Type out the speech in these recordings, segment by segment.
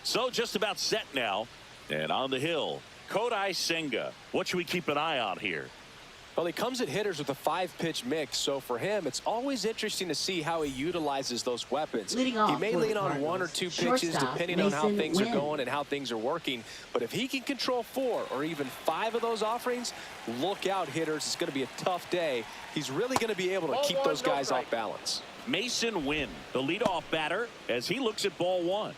So just about set now. And on the hill, Kodai Senga. What should we keep an eye on here? Well, he comes at hitters with a 5-pitch mix, so for him, it's always interesting to see how he utilizes those weapons. He may lean on 1 or 2 pitches depending on how things are going and how things are working. But if he can control 4 or even 5 of those offerings, look out, hitters. It's going to be a tough day. He's really going to be able to keep those guys off balance. Mason Wynn, the leadoff batter, as he looks at ball 1.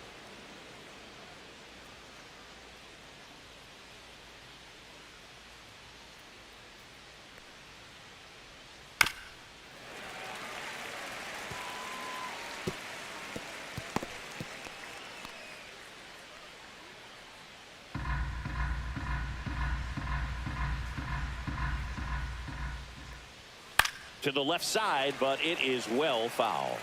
To the left side, but it is well foul.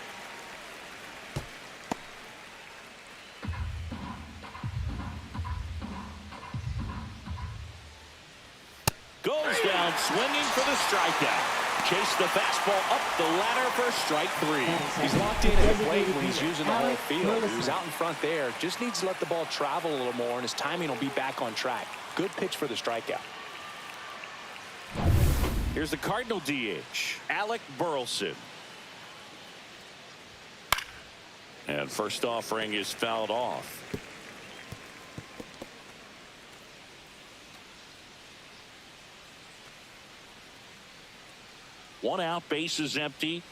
Goes down swinging for the strikeout. Chase the fastball up the ladder for strike 3. He's locked in at the plate when he's using the whole field. He was out in front there. Just needs to let the ball travel a little more, and his timing will be back on track. Good pitch for the strikeout. Here's the Cardinal DH, Alec Burleson. And first offering is fouled off. One out, base is empty.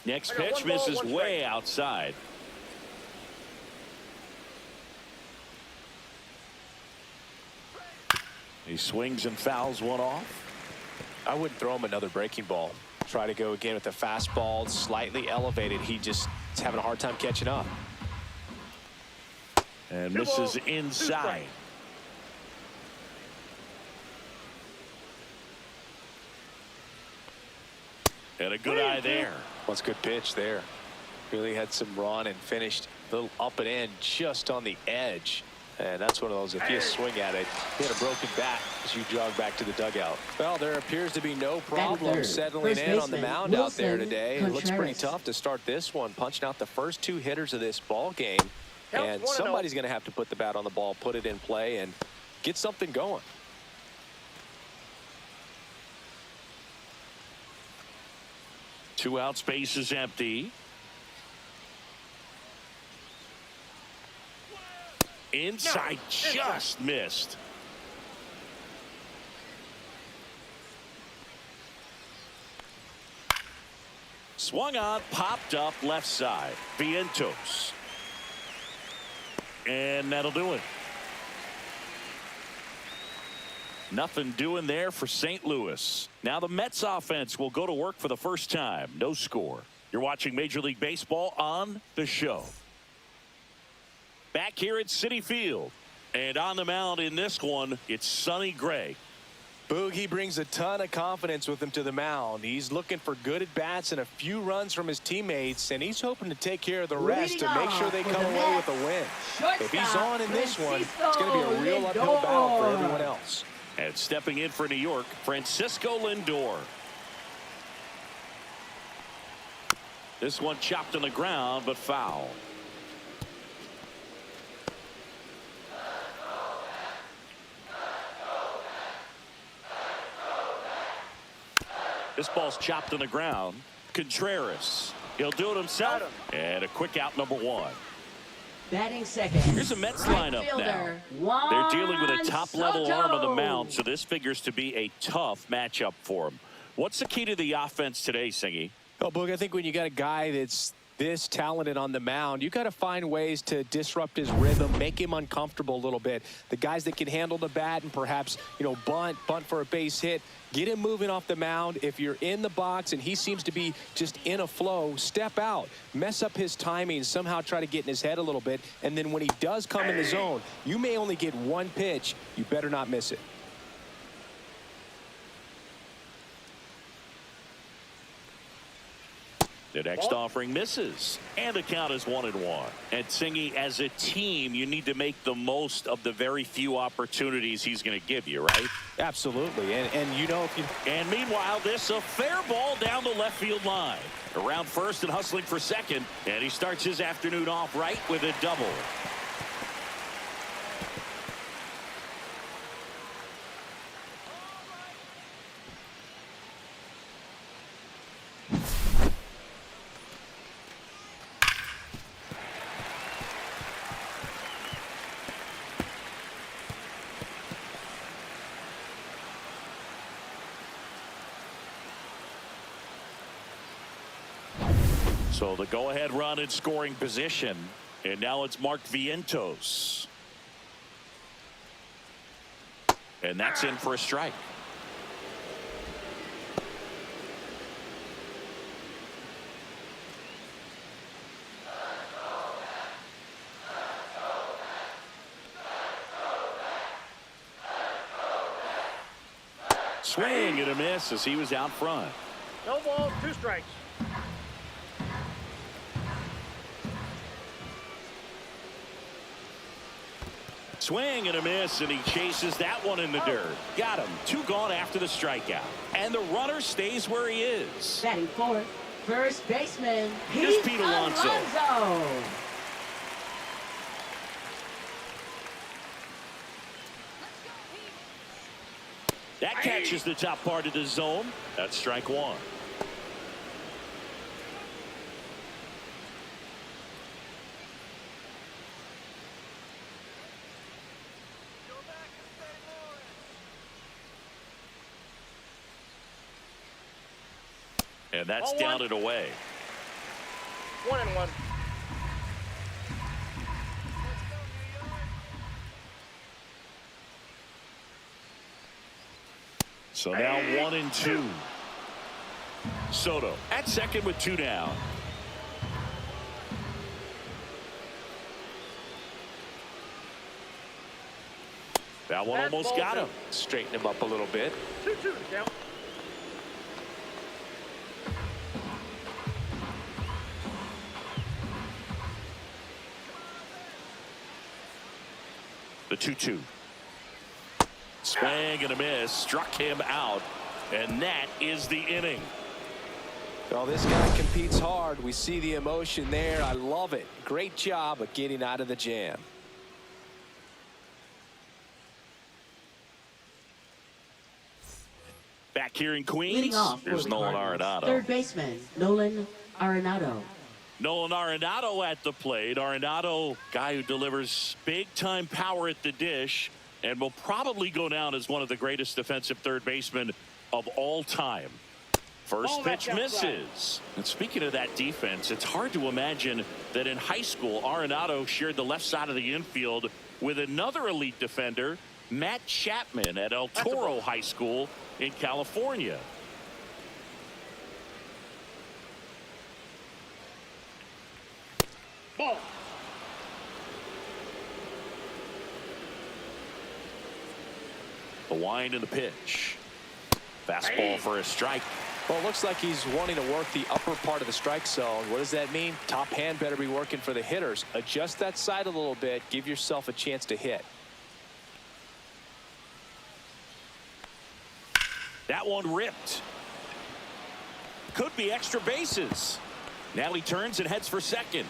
Next pitch misses way outside. He swings and fouls one off. I wouldn't throw him another breaking ball. Try to go again with the fastball, slightly elevated. He just is having a hard time catching up. And misses inside. And a good eye there. What's a good pitch there. Really had some run and finished a little up and in just on the edge. And that's one of those, if you swing at it, you had a broken bat as you jog back to the dugout. Well, there appears to be no problem settling in on the mound out there today. It looks pretty tough to start this one, punching out the first 2 hitters of this ball game. And somebody's going to have to put the bat on the ball, put it in play, and get something going. Two out, space is empty. Inside, just missed. Swung on, popped up left side. Vientos. And that'll do it. Nothing doing there for St. Louis. Now the Mets offense will go to work for the first time. No score. You're watching Major League Baseball on The Show. Back here at Citi Field. And on the mound in this one, it's Sonny Gray. Boogie brings a ton of confidence with him to the mound. He's looking for good at-bats and a few runs from his teammates, and he's hoping to take care of the rest to make sure they come away with a win. If he's on in this one, it's going to be a real uphill battle for everyone else. And stepping in for New York, Francisco Lindor. This one chopped on the ground, but foul. This ball's chopped on the ground. Contreras. He'll do it himself. And a quick out, number 1. Batting second. Here's the Mets lineup now. They're dealing with a top-level arm on the mound, so this figures to be a tough matchup for them. What's the key to the offense today, Singy? Well, Boog, I think when you got a guy that's this talented on the mound, you got to find ways to disrupt his rhythm, make him uncomfortable a little bit. The guys that can handle the bat and perhaps, bunt for a base hit, get him moving off the mound. If you're in the box and he seems to be just in a flow, step out, mess up his timing, somehow try to get in his head a little bit. And then when he does come in the zone, you may only get one pitch. You better not miss it. The next offering misses, and the count is 1-1. And Singy, as a team, you need to make the most of the very few opportunities he's going to give you, right? Absolutely. And you know, if you... And meanwhile, this a fair ball down the left field line. Around first and hustling for second, and he starts his afternoon off right with a double. So the go-ahead run in scoring position, and now it's Mark Vientos. And that's in for a strike. Swing and a miss as he was out front. No balls, 2 strikes. Swing and a miss, and he chases that one in the dirt. Got him. 2 gone after the strikeout. And the runner stays where he is. Batting fourth, first baseman, Here's Pete Alonso. That catches the top part of the zone. That's strike 1. And that's down and away. 1-1. So now 1-2. Soto at second with 2 down. That one almost got him. Straighten him up a little bit. 2-2 to count. The 2-2. Swing and a miss. Struck him out. And that is the inning. Well, this guy competes hard. We see the emotion there. I love it. Great job of getting out of the jam. Back here in Queens, Leading off there's for the Nolan Cardinals, Arenado. third baseman, Nolan Arenado. Nolan Arenado at the plate. Arenado, guy who delivers big-time power at the dish and will probably go down as one of the greatest defensive third basemen of all time. First pitch misses. And speaking of that defense, it's hard to imagine that in high school, Arenado shared the left side of the infield with another elite defender, Matt Chapman, at El Toro High School in California. Ball. The wind and the pitch. Fastball for a strike. Well, it looks like he's wanting to work the upper part of the strike zone. What does that mean? Top hand better be working for the hitters. Adjust that side a little bit. Give yourself a chance to hit. That one ripped. Could be extra bases. Now he turns and heads for second.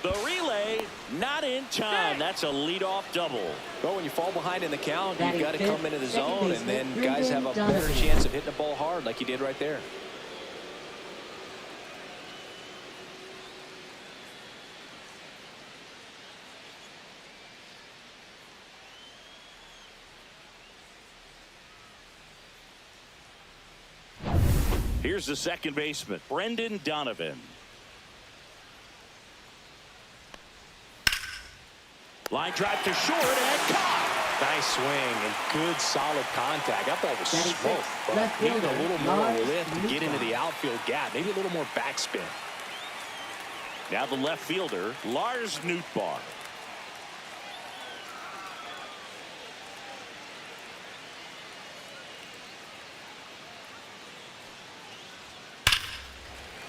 The relay not in time. That's a leadoff double. Well, when you fall behind in the count, you've Batting got to fifth, come into the second zone, and baseman, then guys have a better Donovan. chance of hitting the ball hard like he did right there. Here's the second baseman, Brendan Donovan. Line drive to short and caught. Nice swing and good solid contact. That ball was Batting smoked, sixth, but left needed a fielder, little more Lars lift to get into Newcomb. the outfield gap. Maybe a little more backspin. Now the left fielder, Lars Nootbaar.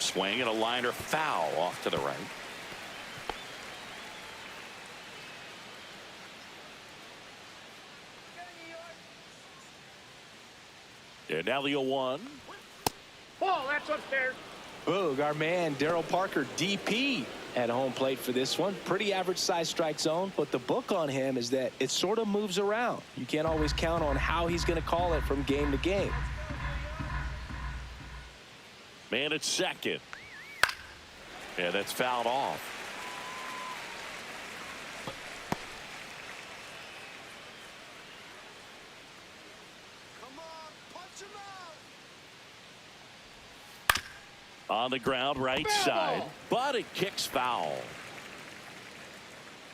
Swing and a liner foul off to the right. And now the 0-1. Ball, that's upstairs. Boog, our man Darryl Parker, DP, at home plate for this one. Pretty average size strike zone, but the book on him is that it sort of moves around. You can't always count on how he's going to call it from game to game. Man at second. And that's fouled off. On the ground, right side, but it kicks foul.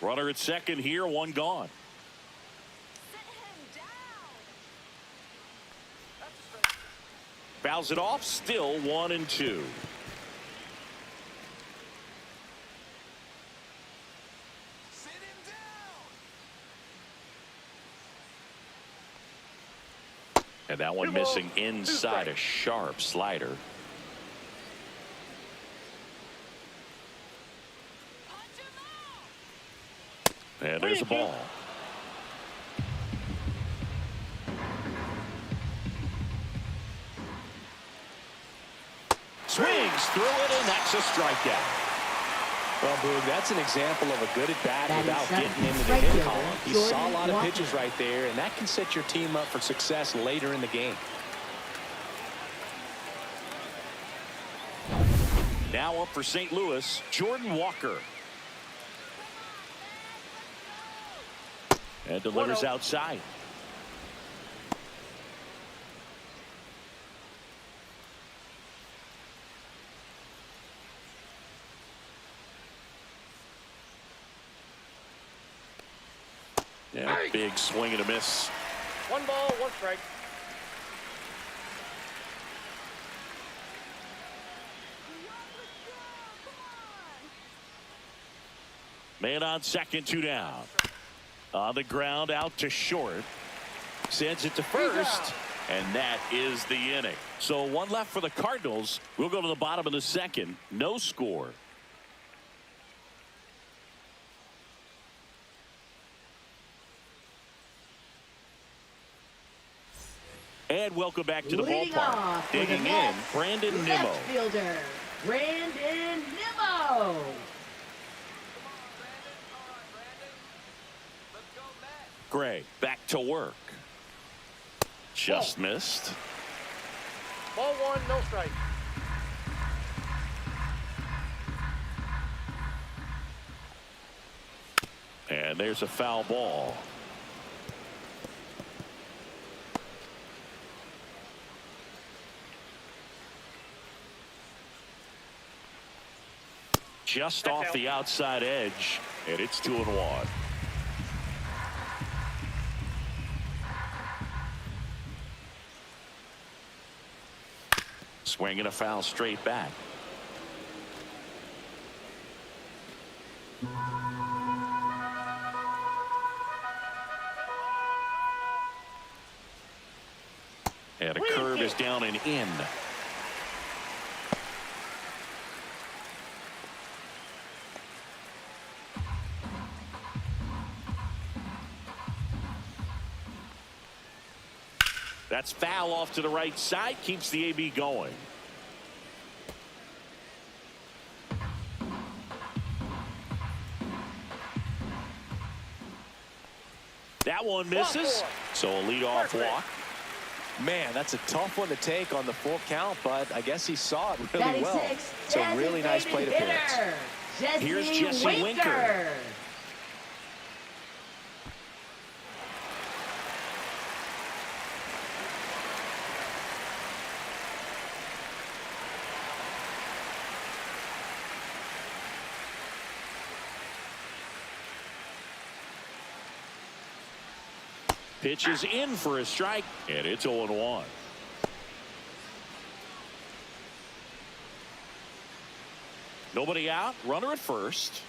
Runner at second here, one gone. Fouls it off, still 1-2. And that one missing inside, a sharp slider. And there's a ball. Swings through it, and that's a strikeout. Well, Boog, that's an example of a good at bat That without is getting into the right hit fielder, column. He Jordan saw a lot of Walker. pitches right there, and that can set your team up for success later in the game. Now up for St. Louis, Jordan Walker. And delivers outside. Yeah, big swing and a miss. 1 ball, 1 strike. Man on second, 2 down. On the ground, out to short. Sends it to first. And that is the inning. So 1 left for the Cardinals. We'll go to the bottom of the second. No score. And welcome back to the Leading ballpark. off for the Digging in, Mets, Brandon left Nimmo. fielder, Brandon Nimmo. Gray back to work. Just missed. Ball 1, no strike. And there's a foul ball. Just off the outside edge, and it's 2-1. Swinging a foul straight back. And a curve is down and in. That's foul off to the right side, keeps the AB going. That one misses, so a leadoff walk. Man, that's a tough one to take on the full count, but I guess he saw it really well. 96, It's a really nice plate appearance. hitter, Here's Jesse Winker. Pitches in for a strike, and it's 0-1. Nobody out, runner at first.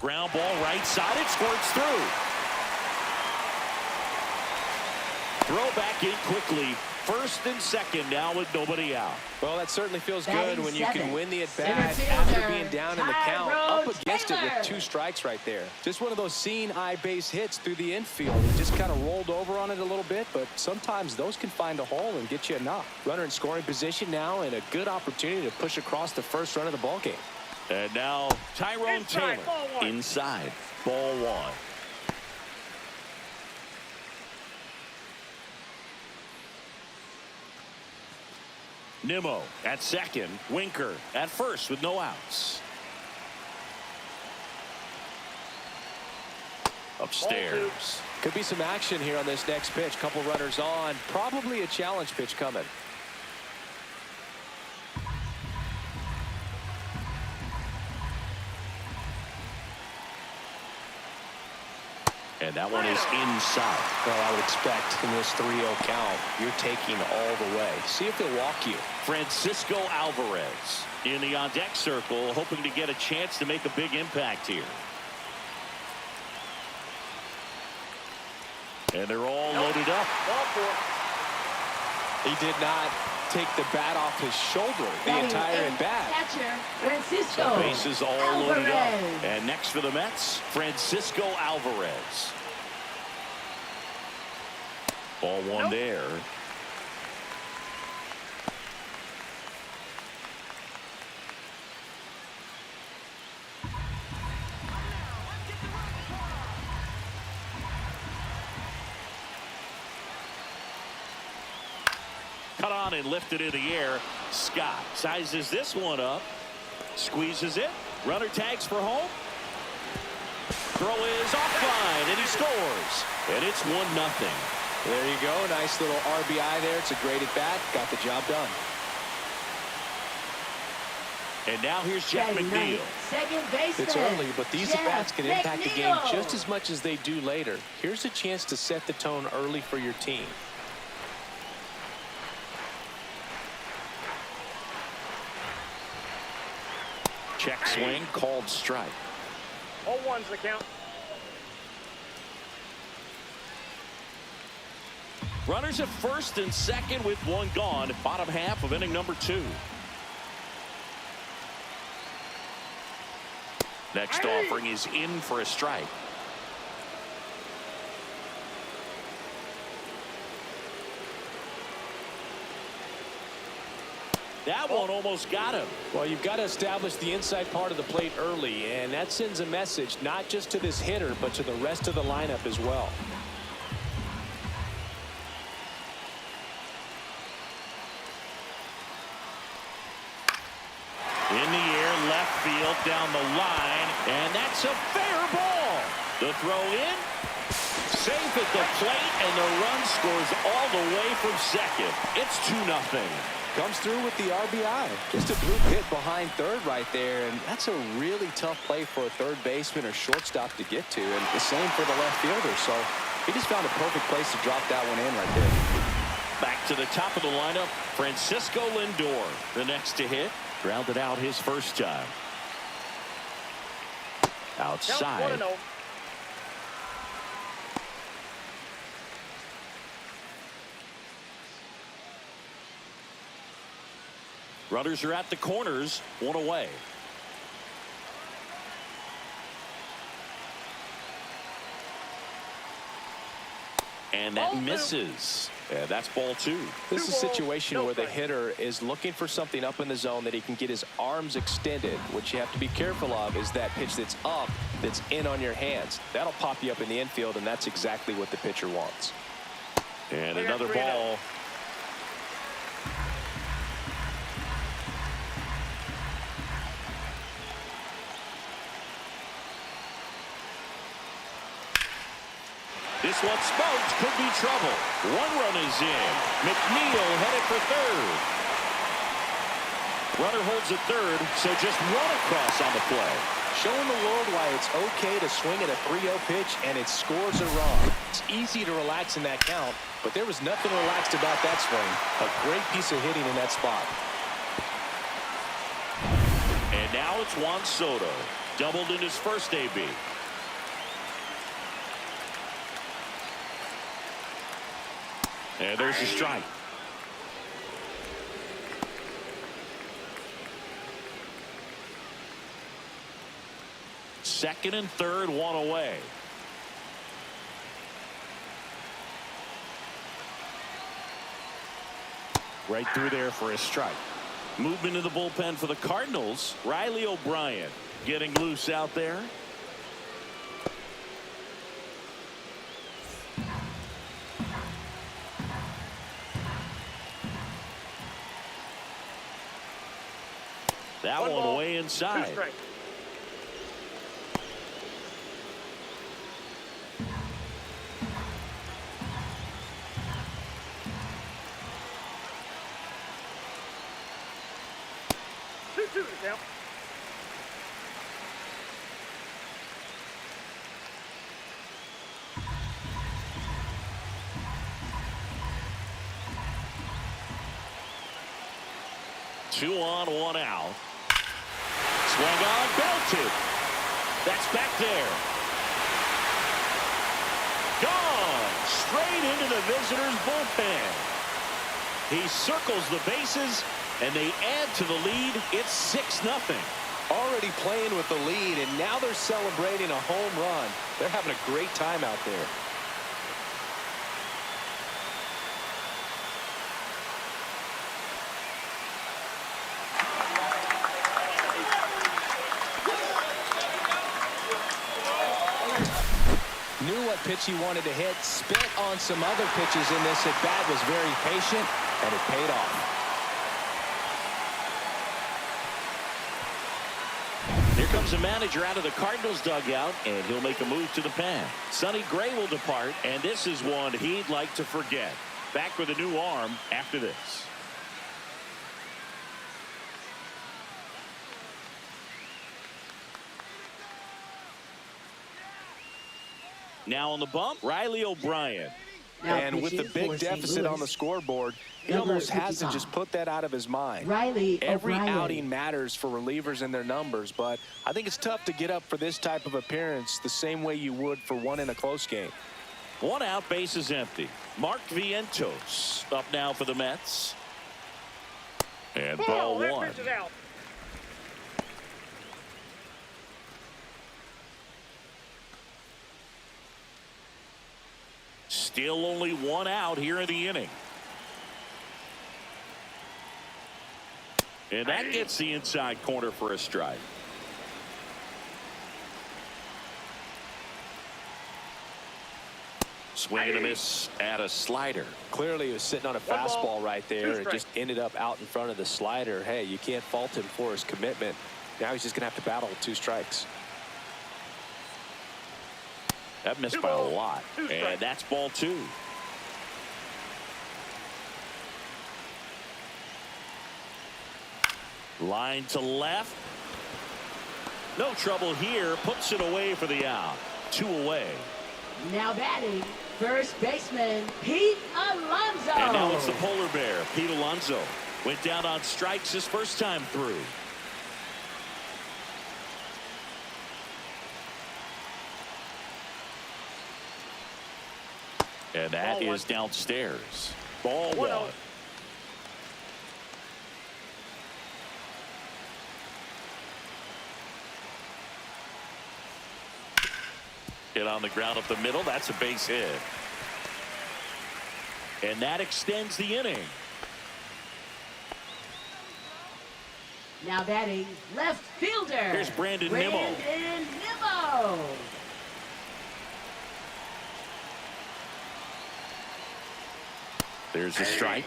ground ball right side. It squirts through. Throw back in quickly. First and second now with nobody out. Well, that certainly feels Batting good when you can seventh, win the center at-bat fielder, after being down in the count, Tyrone up against it with Taylor. 2 strikes right there. Just one of those seeing eye base hits through the infield. He just kind of rolled over on it a little bit, but sometimes those can find a hole and get you a knock. Runner in scoring position now, and a good opportunity to push across the first run of the ball game. And now Tyrone Inside, Taylor ball one. inside, ball 1. Nimmo at second. Winker at first with no outs. Upstairs. Could be some action here on this next pitch. Couple runners on. Probably a challenge pitch coming. And that one is inside. Well, I would expect in this 3-0 count, you're taking all the way. See if they'll walk you. Francisco Alvarez in the on-deck circle, hoping to get a chance to make a big impact here. And they're all loaded up. Ball 4. He did not take the bat off his shoulder the entire at bat. Catcher, Francisco Bases all loaded up. Alvarez. And next for the Mets, Francisco Alvarez. Ball 1 there. Cut on and lifted in the air. Scott sizes this one up. Squeezes it. Runner tags for home. Throw is offline, and he scores. And it's 1-0. There you go. Nice little RBI there. It's a great at bat. Got the job done. And now here's Jeff Batting McNeil. ninth, second baseman. It's early, but these Jeff at-bats can impact the game McNeil. just as much as they do later. Here's a chance to set the tone early for your team. Check swing, called strike. Ball 1's the count. Runners at first and second with 1 gone. Bottom half of inning number 2. Next offering is in for a strike. That one almost got him. Well, you've got to establish the inside part of the plate early, and that sends a message not just to this hitter, but to the rest of the lineup as well. In the air, left field, down the line, and that's a fair ball. The throw in, safe at the plate, and the run scores all the way from second. It's 2-0. Comes through with the RBI. Just a blue hit behind third right there, and that's a really tough play for a third baseman or shortstop to get to, and the same for the left fielder. So he just found a perfect place to drop that one in right there. Back to the top of the lineup, Francisco Lindor, the next to hit. Grounded out his first time. Outside. Count 1-0. Runners are at the corners, 1 away. And that Ball 2. misses. And that's ball 2. This is a 2 balls, situation no where the strike. hitter is looking for something up in the zone that he can get his arms extended. What you have to be careful of is that pitch that's up, that's in on your hands. That'll pop you up in the infield, and that's exactly what the pitcher wants. And They got another 3-0. ball. This one smoked, could be trouble. 1 run is in. McNeil headed for third. Runner holds at third, so just 1 across on the play. Showing the world why it's okay to swing at a 3-0 pitch and its scores are wrong. It's easy to relax in that count, but there was nothing relaxed about that swing. A great piece of hitting in that spot. And now it's Juan Soto. Doubled in his first AB. And there's a strike. Second and third, one away. Right through there for a strike. Movement in the bullpen for the Cardinals. Riley O'Brien getting loose out there. That one way inside. Two to count. Two on, one out. Swung on, belted. That's back there. Gone. Straight into the visitors' bullpen. He circles the bases, and they add to the lead. It's 6-0. Already playing with the lead, and now they're celebrating a home run. They're having a great time out there. Knew what pitch he wanted to hit, spit on some other pitches in this at bat, was very patient, and it paid off. Here comes the manager out of the Cardinals dugout, and he'll make a move to the pen. Sonny Gray will depart, and this is one he'd like to forget. Back with a new arm after this. Now on the bump, Riley O'Brien. And with the big deficit on the scoreboard, he almost has to just put that out of his mind. Every outing matters for relievers and their numbers, but I think it's tough to get up for this type of appearance the same way you would for one in a close game. One out, base is empty. Mark Vientos up now for the Mets. And ball one. Still only one out here in the inning. And that gets the inside corner for a strike. Swing and a miss at a slider. Clearly he was sitting on a fastball right there and just ended up out in front of the slider. Hey, you can't fault him for his commitment. Now he's just going to have to battle with 2 strikes. That missed by a lot. And that's ball 2. Line to left. No trouble here. Puts it away for the out. 2 away. Now batting, first baseman Pete Alonso. And now it's the polar bear, Pete Alonso. Went down on strikes his first time through. And that is downstairs. Ball 1. Hit on the ground up the middle. That's a base hit. And that extends the inning. Now batting, left fielder. Here's Brandon Nimmo. There's a strike.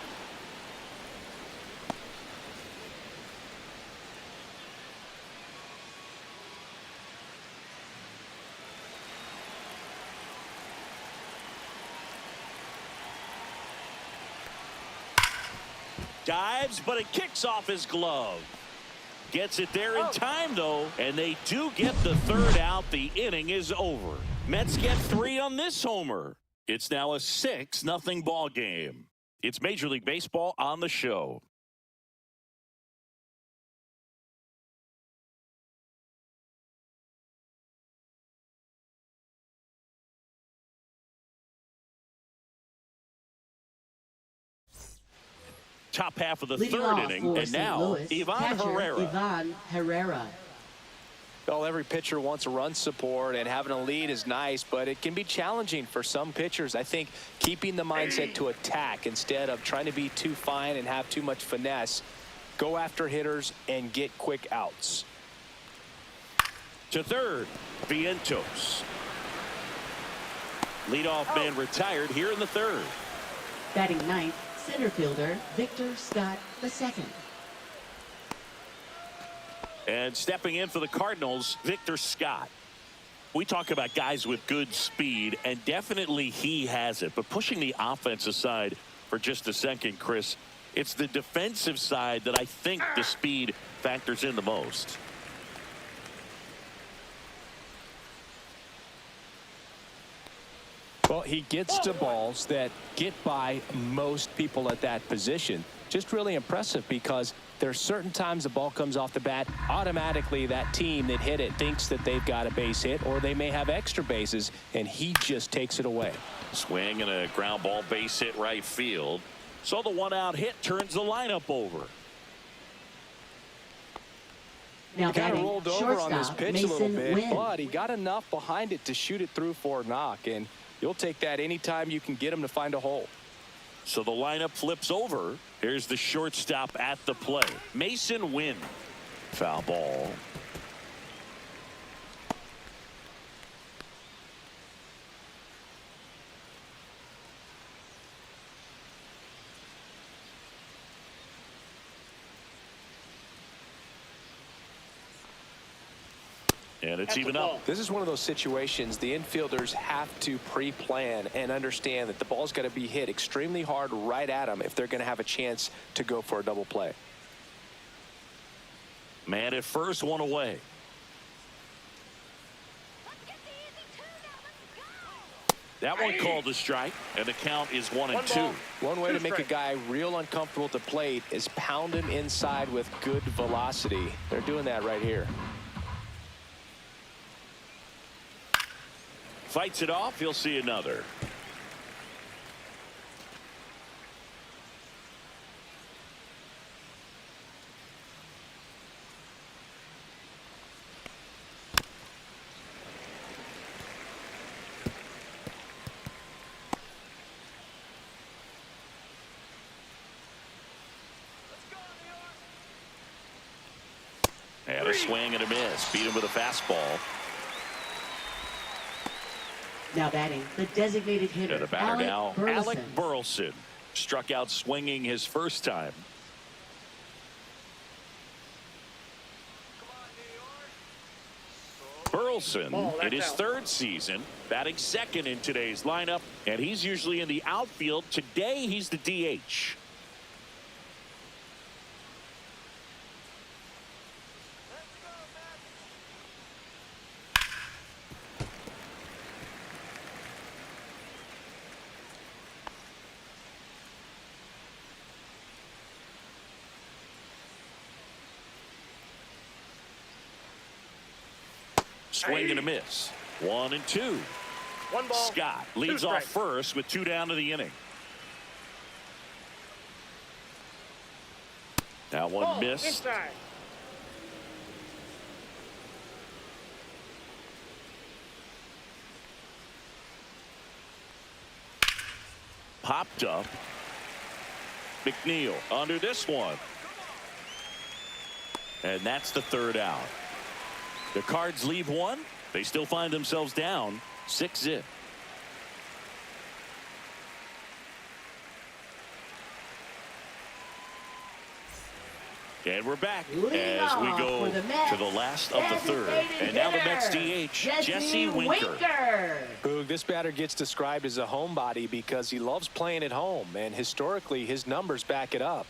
Dives, but it kicks off his glove. Gets it there in time, though, and they do get the 3rd out. The inning is over. Mets get 3 on this homer. It's now a 6-0 ball game. It's Major League Baseball on the show. top half of the Leading third off inning. for And St. now, Louis, Ivan catcher, Herrera. Ivan Herrera. Well, every pitcher wants a run support, and having a lead is nice, but it can be challenging for some pitchers. I think keeping the mindset to attack instead of trying to be too fine and have too much finesse, go after hitters and get quick outs. To third, Vientos. Leadoff man retired here in the third. Batting ninth, center fielder Victor Scott II. And stepping in for the Cardinals, Victor Scott. We talk about guys with good speed, and definitely he has it. But pushing the offense aside for just a second, Chris, it's the defensive side that I think the speed factors in the most. Well, he gets to balls that get by most people at that position. Just really impressive because there's certain times the ball comes off the bat, automatically that team that hit it thinks that they've got a base hit, or they may have extra bases, and he just takes it away. Swing and a ground ball base hit right field. So the one-out hit turns the lineup over. Now Kind of batting rolled over on this shortstop pitch Mason a little bit, Wynn. but he got enough behind it to shoot it through for a knock, and you'll take that anytime you can get him to find a hole. So the lineup flips over. Here's the shortstop at the plate. Mason Wynn. Foul ball. And it's even up. This is one of those situations the infielders have to pre-plan and understand that the ball's got to be hit extremely hard right at them if they're going to have a chance to go for a double play. Man at first, one away. That one called a strike, and the count is 1-2. One way to make a guy real uncomfortable at the plate is pound him inside with good velocity. They're doing that right here. Fights it off. He'll see another. And a swing and a miss. Beat him with a fastball. Now batting the designated hitter, And the batter now, Alec Burleson. Burleson. Struck out swinging his first time. Burleson in his third season, batting second in today's lineup, and he's usually in the outfield. Today, he's the DH. Swing and a miss. 1-2. One ball. Scott leads off first with 2 down to the inning. That one Ball missed. inside. Popped up. McNeil under this one. And that's the third out. The Cards leave one. They still find themselves down 6-0. And we're back Leading as we off go for the Mets, to the last of the third. designated And now the Mets hitter, DH, Jesse Winker. Boog, this batter gets described as a homebody because he loves playing at home, and historically his numbers back it up.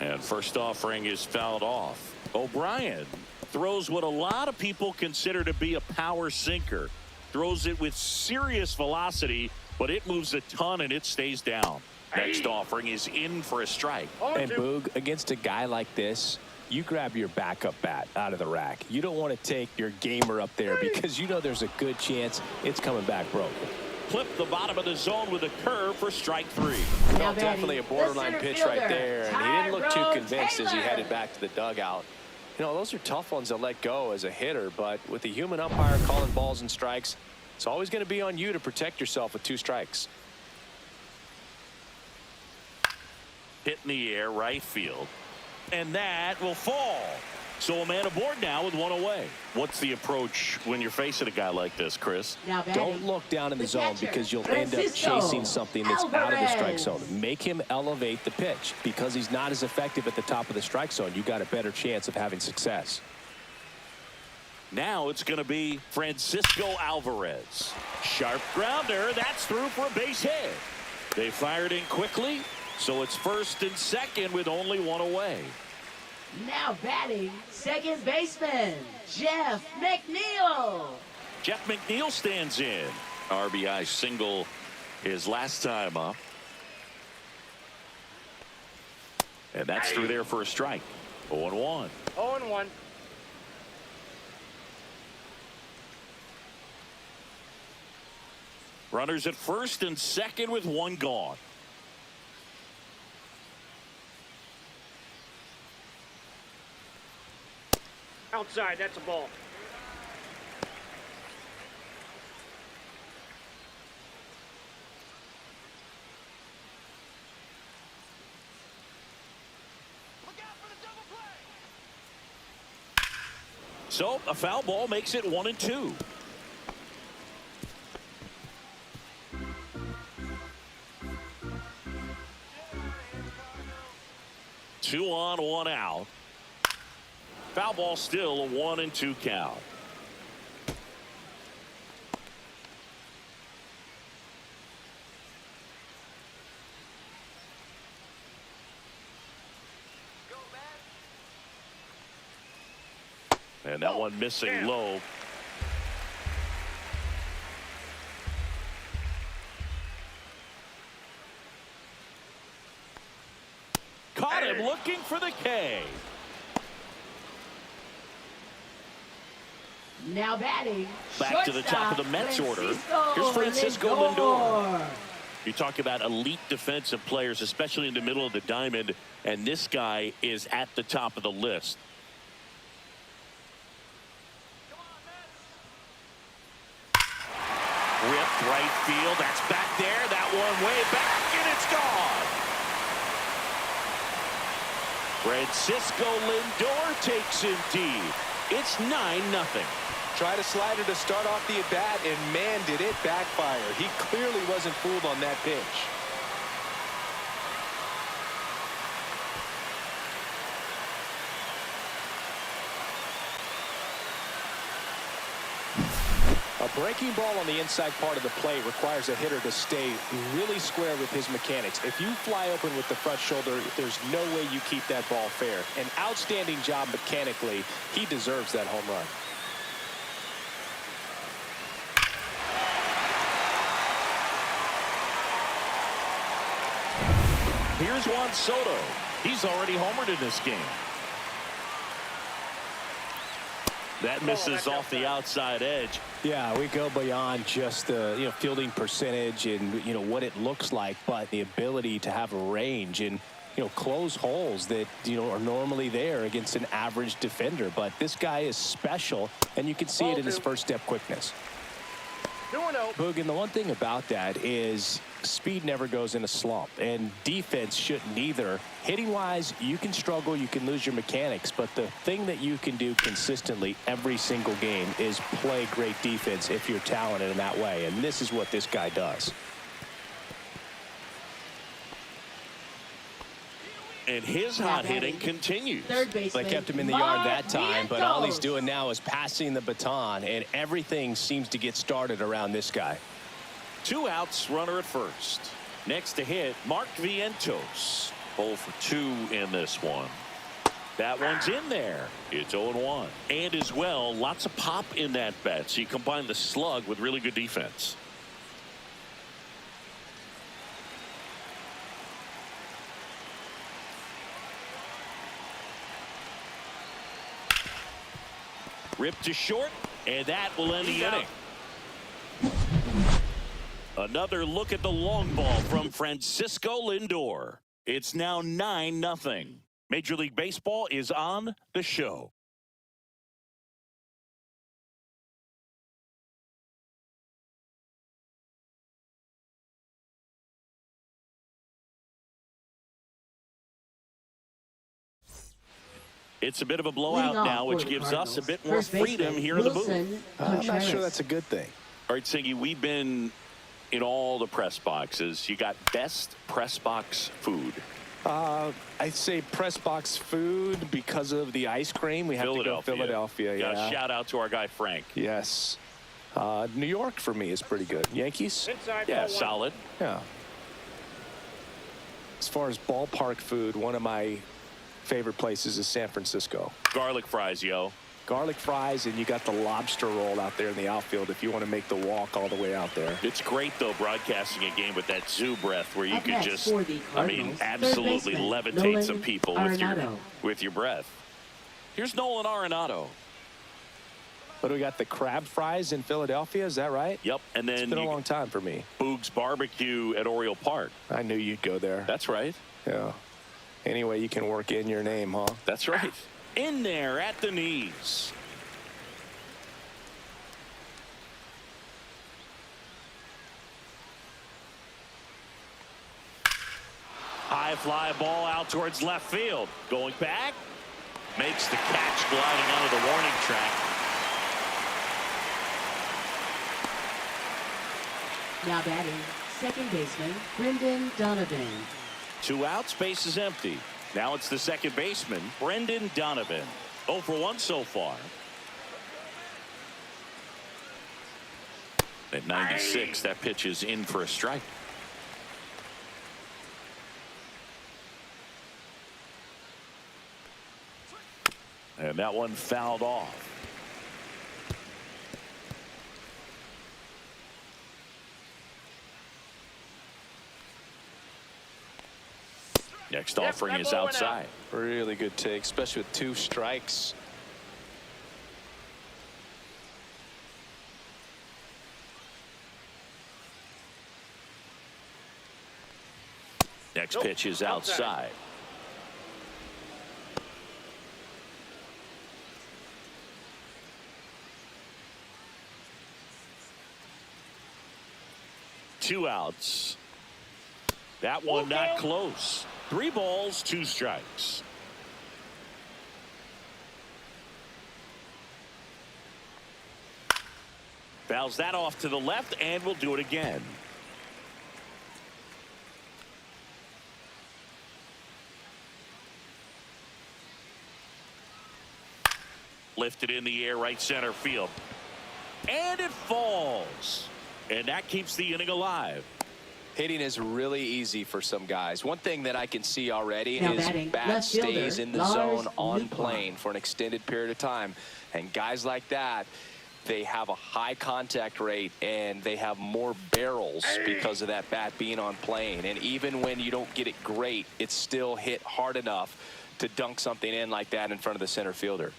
And first offering is fouled off. O'Brien throws what a lot of people consider to be a power sinker. Throws it with serious velocity, but it moves a ton and it stays down. Next offering is in for a strike. And Boog, against a guy like this, you grab your backup bat out of the rack. You don't want to take your gamer up there because you know there's a good chance it's coming back broken. Clip the bottom of the zone with a curve for strike 3. Now Definitely a borderline pitch right there, and he didn't look too convinced as he headed back to the dugout. You know, those are tough ones to let go as a hitter, but with the human umpire calling balls and strikes, it's always going to be on you to protect yourself with 2 strikes. Hit in the air, right field. And that will fall. So a man aboard now with 1 away. What's the approach when you're facing a guy like this, Chris? Now Don't look down in the zone catcher, because you'll end up Francisco chasing something that's out of the strike Alvarez. zone. Make him elevate the pitch. Because he's not as effective at the top of the strike zone, you got a better chance of having success. Now it's going to be Francisco Alvarez. Sharp grounder. That's through for a base hit. They fired in quickly, so it's first and second with only 1 away. Now batting, second baseman, Jeff McNeil. Jeff McNeil stands in. RBI single his last time up. And that's through there for a strike. 0-1. 0-1. Runners at first and second with 1 gone. Outside, that's a ball. So a foul ball makes it 1-2. Two on, 1 out. Foul ball, still a 1-2 count. And that one missing low. Caught him looking for the K. Now batting, Back to the top of the Mets order. Here's Francisco Lindor. You talk about elite defensive players, especially in the middle of the diamond, and this guy is at the top of the list. Ripped right field. That's back there. That one way back, and it's gone. Francisco Lindor takes him deep. It's 9-0. Try to slide it to start off the at-bat, and man, did it backfire. He clearly wasn't fooled on that pitch. A breaking ball on the inside part of the plate requires a hitter to stay really square with his mechanics. If you fly open with the front shoulder, there's no way you keep that ball fair. An outstanding job mechanically. He deserves that home run. Here's Juan Soto. He's already homered in this game. That misses off the outside edge. Yeah, we go beyond just the fielding percentage and what it looks like, but the ability to have a range and close holes that are normally there against an average defender. But this guy is special, and you can see it in his first step quickness. 2-0. Boog, and the one thing about that is speed never goes in a slump, and defense shouldn't either. Hitting-wise, you can struggle, you can lose your mechanics, but the thing that you can do consistently every single game is play great defense if you're talented in that way, and this is what this guy does. And his hot hitting continues. Third baseman, They kept him in the yard that Mark time, but all he's Vientos. doing now is passing the baton, and everything seems to get started around this guy. 2 outs, runner at first. Next to hit, Mark Vientos. 0 for 2 in this one. That one's in there. It's 0-1. And as well, lots of pop in that bat. So you combine the slug with really good defense. Ripped to short, and that will end the inning. Another look at the long ball from Francisco Lindor. It's now 9-0. Major League Baseball is on the show. It's a bit of a blowout now, which gives us a bit more freedom here in the booth. I'm not sure that's a good thing. All right, Singy, we've been in all the press boxes. You got best press box food. I'd say press box food because of the ice cream. We have to go Philadelphia. Yeah. Shout out to our guy Frank. Yes. New York for me is pretty good. Yankees? Inside, Yeah, ball one. solid. Yeah. As far as ballpark food, one of my favorite places is San Francisco. Garlic fries, yo. Garlic fries, and you got the lobster roll out there in the outfield if you want to make the walk all the way out there. It's great, though, broadcasting a game with that zoo breath where you Up could next just, for the I mean, Cardinals, absolutely third baseman, levitate Nolan some people with your breath. Here's Nolan Arenado. But we got the crab fries in Philadelphia, is that right? Yep, and then It's been a long time for me. Boog's Barbecue at Oriole Park. I knew you'd go there. That's right. Yeah. Anyway, you can work in your name, huh? That's right. In there at the knees. High fly ball out towards left field. Going back. Makes the catch gliding onto the warning track. Now batting, second baseman, Brendan Donovan. 2 outs, base is empty. Now it's the second baseman, Brendan Donovan. 0 for 1 so far. At 96, that pitch is in for a strike. And that one fouled off. Next offering is outside. Really good take, especially with 2 strikes. Next pitch is outside. Two outs. That one not close. 3 balls, 2 strikes. Fouls that off to the left, and we'll do it again. Lifted in the air, right center field. And it falls. And that keeps the inning alive. Hitting is really easy for some guys. One thing that I can see already Now is batting, bat left fielder, stays in the Lars zone on Lukeman. plane for an extended period of time. And guys like that, they have a high contact rate and they have more barrels because of that bat being on plane. And even when you don't get it great, it's still hit hard enough to dunk something in like that in front of the center fielder.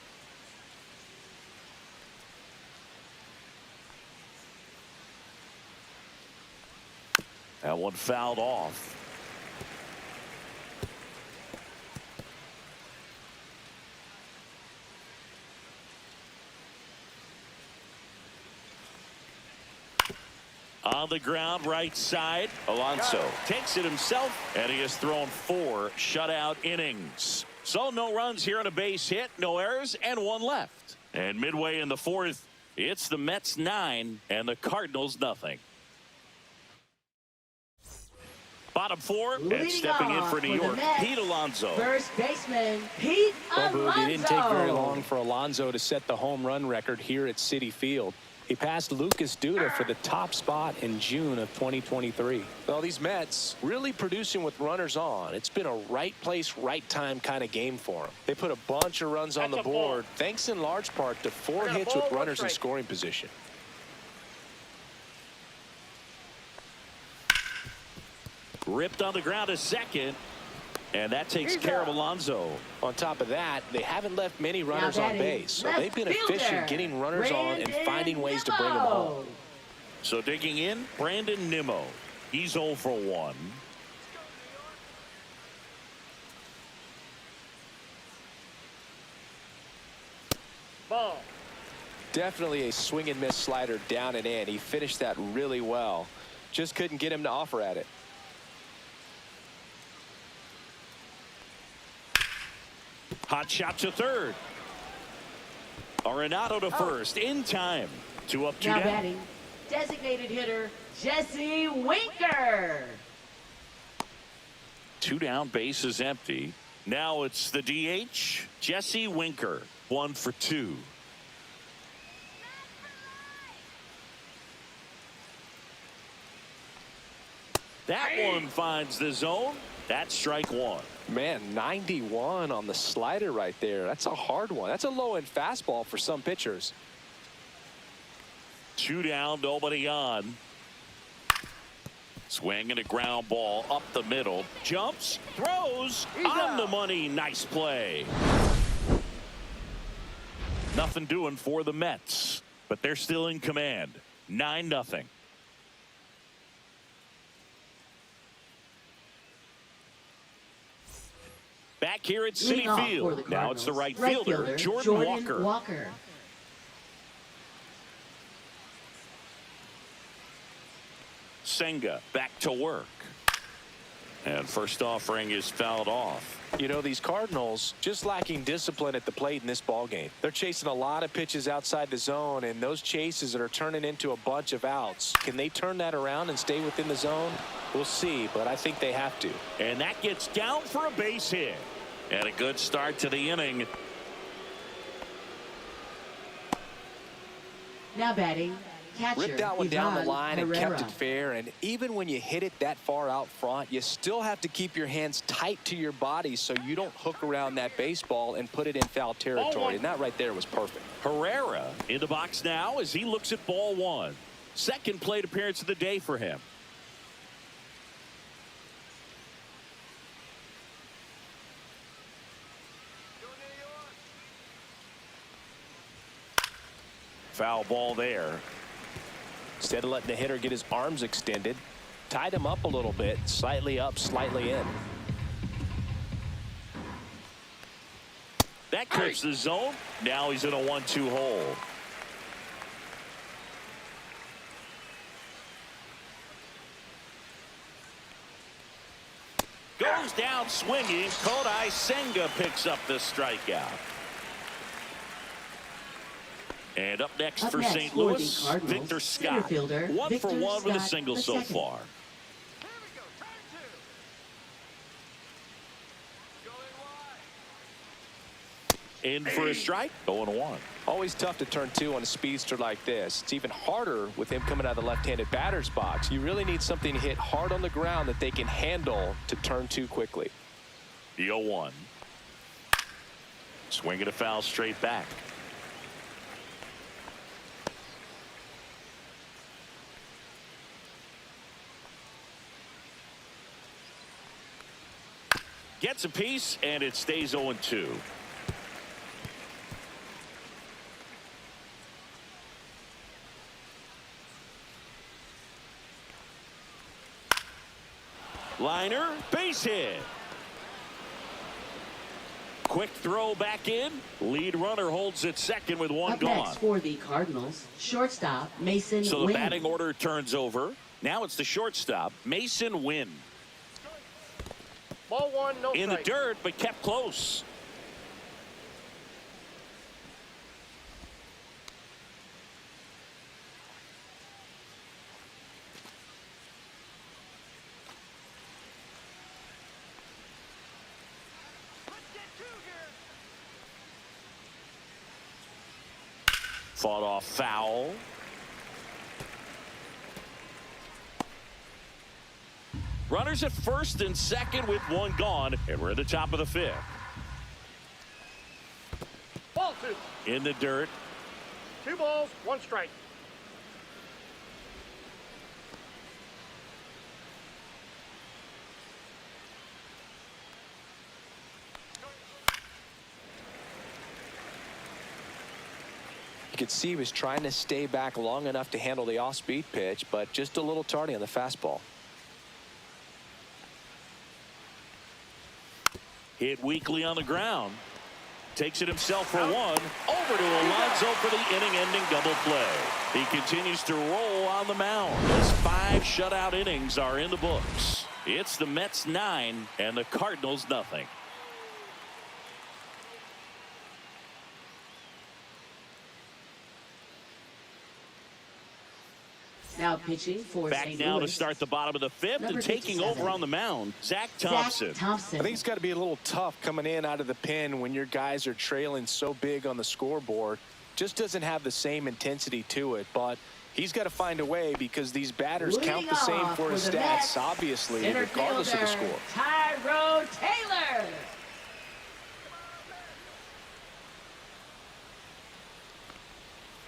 That one fouled off. On the ground, right side, Alonso takes it himself, and he has thrown 4 shutout innings. So no runs here on a base hit, no errors, and 1 left. And midway in the 4th, it's the Mets 9 and the Cardinals nothing. Bottom 4, and Leading stepping in off for New the York, Mets, Pete Alonso. First baseman, Pete Alonso. It didn't take very long for Alonso to set the home run record here at Citi Field. He passed Lucas Duda for the top spot in June of 2023. Well, these Mets really producing with runners on. It's been a right place, right time kind of game for them. They put a bunch of runs on the board, thanks in large part to 4 hits with runners in scoring position. Ripped on the ground to second, and that takes care of Alonso. On top of that, they haven't left many runners on batting, base, so left they've been fielder, efficient getting runners on and Brandon finding ways to bring them home. So digging in, Brandon Nimmo. He's 0 for 1. Ball. Definitely a swing and miss slider down and in. He finished that really well. Just couldn't get him to offer at it. Hot shot to third. Arenado to first in time. 2 up, 2 Now down. batting, designated hitter Jesse Winker. 2 down, base is empty. Now it's the DH, Jesse Winker. 1 for 2. That one finds the zone. That's strike 1. Man, 91 on the slider right there. That's a hard one. That's a low-end fastball for some pitchers. 2 down, nobody on. Swinging a ground ball up the middle. Jumps, throws, on the money. Nice play. Nothing doing for the Mets, but they're still in command. 9-0. Back here at Citi Leading off for the Field. Now it's the right Cardinals, fielder, Jordan Walker. Senga back to work. And first offering is fouled off. You know, these Cardinals just lacking discipline at the plate in this ball game. They're chasing a lot of pitches outside the zone, and those chases that are turning into a bunch of outs. Can they turn that around and stay within the zone? We'll see, but I think they have to. And that gets down for a base hit. And a good start to the inning. Now batting, catcher Ripped that one down the Ivan line and Herrera. kept it fair. And even when you hit it that far out front, you still have to keep your hands tight to your body so you don't hook around that baseball and put it in foul territory. And that right there was perfect. Herrera in the box now as he looks at ball 1. Second plate appearance of the day for him. Foul ball there. Instead of letting the hitter get his arms extended, tied him up a little bit, slightly up, slightly in. That clips the zone. Now he's in a 1-2 hole. Goes down swinging. Kodai Senga picks up the strikeout. And up next Up for next St. for the Louis, Cardinals, Victor center Scott. fielder, 1 for Victor 1 with a Scott single the so second. far. In for a strike, 0-1. Always tough to turn 2 on a speedster like this. It's even harder with him coming out of the left-handed batter's box. You really need something to hit hard on the ground that they can handle to turn 2 quickly. The 0-1. Swinging a foul straight back. Gets a piece, and it stays 0-2. Liner, base hit. Quick throw back in. Lead runner holds it second with 1 Up gone. next for the Cardinals, shortstop Mason So the Wynn. batting order turns over. Now it's the shortstop, Mason Wynn. Ball 1, no In the strike. dirt, but kept close. Fought off foul. Runners at first and second with 1 gone, and we're at the top of the 5th. Ball 2. In the dirt. 2 balls, 1 strike. You could see he was trying to stay back long enough to handle the off-speed pitch, but just a little tardy on the fastball. Hit weakly on the ground. Takes it himself for one. Over to Alonso for the inning-ending double play. He continues to roll on the mound. His 5 shutout innings are in the books. It's the Mets 9 and the Cardinals nothing. Now pitching for Back St. now Louis. to start the bottom of the 5th Number and taking 57. over on the mound, Zach Thompson. I think it's got to be a little tough coming in out of the pen when your guys are trailing so big on the scoreboard. Just doesn't have the same intensity to it, but he's got to find a way because these batters count the same for his the stats, Mets, obviously, center regardless of the fielder, score. Tyrone Taylor.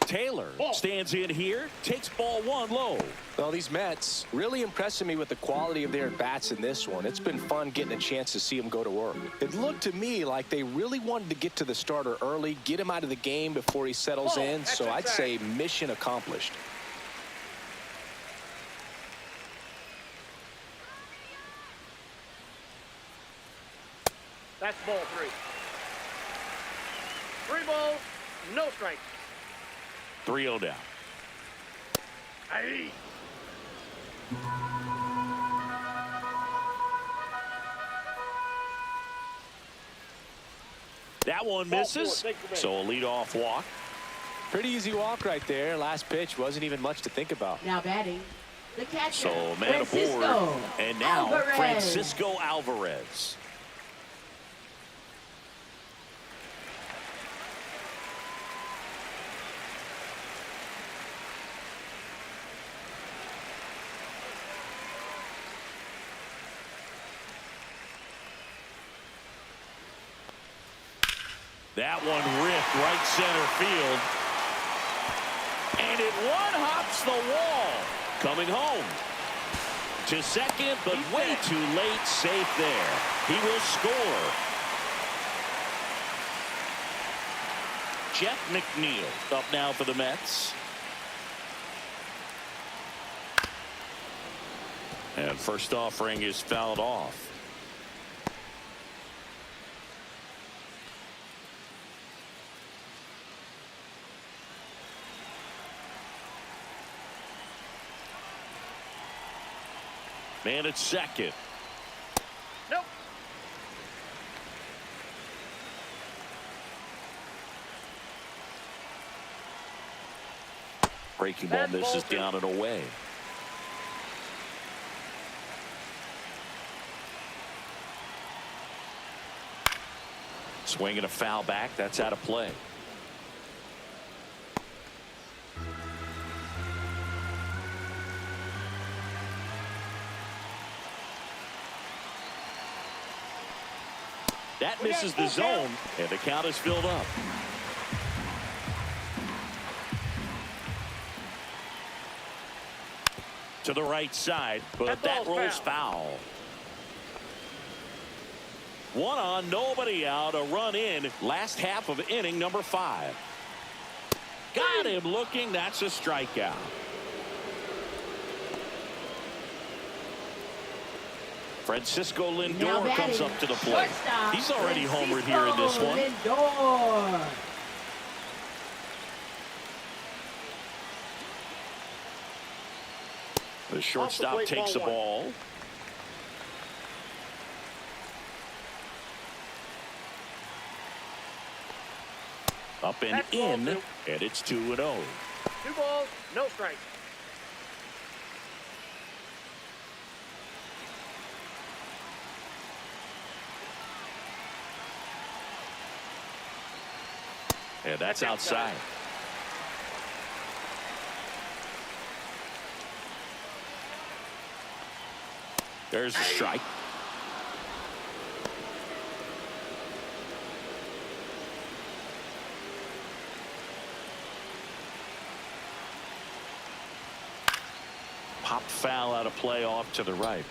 Taylor stands in here, takes ball 1 low. Well, these Mets really impressing me with the quality of their bats in this one. It's been fun getting a chance to see them go to work. It looked to me like they really wanted to get to the starter early, get him out of the game before he settles in, so I'd say mission accomplished. That's ball 3. 3 balls, no strikes. 3-0 down. Aye. That one misses, so a leadoff walk. Pretty easy walk right there. Last pitch wasn't even much to think about. Now batting, the catcher, So man Francisco aboard, and now Alvarez. Francisco Alvarez. That one ripped right center field. And it one-hops the wall. Coming home. To second, but way too late. Safe there. He will score. Jeff McNeil up now for the Mets. And first offering is fouled off. Man at second. Nope. Breaking ball misses down and away. Swinging a foul back. That's out of play. That misses the zone, and the count is filled up. To the right side, but that rolls foul. 1 on, nobody out, a run in. Last half of inning number 5. Got him looking. That's a strikeout. Francisco Lindor comes up to the plate. He's already homered here in this one. Lindor. The shortstop takes the ball. Up and in, and it's 2-0. 2 balls, no strikes. And that's outside. There's a strike. Popped foul out of play off to the right.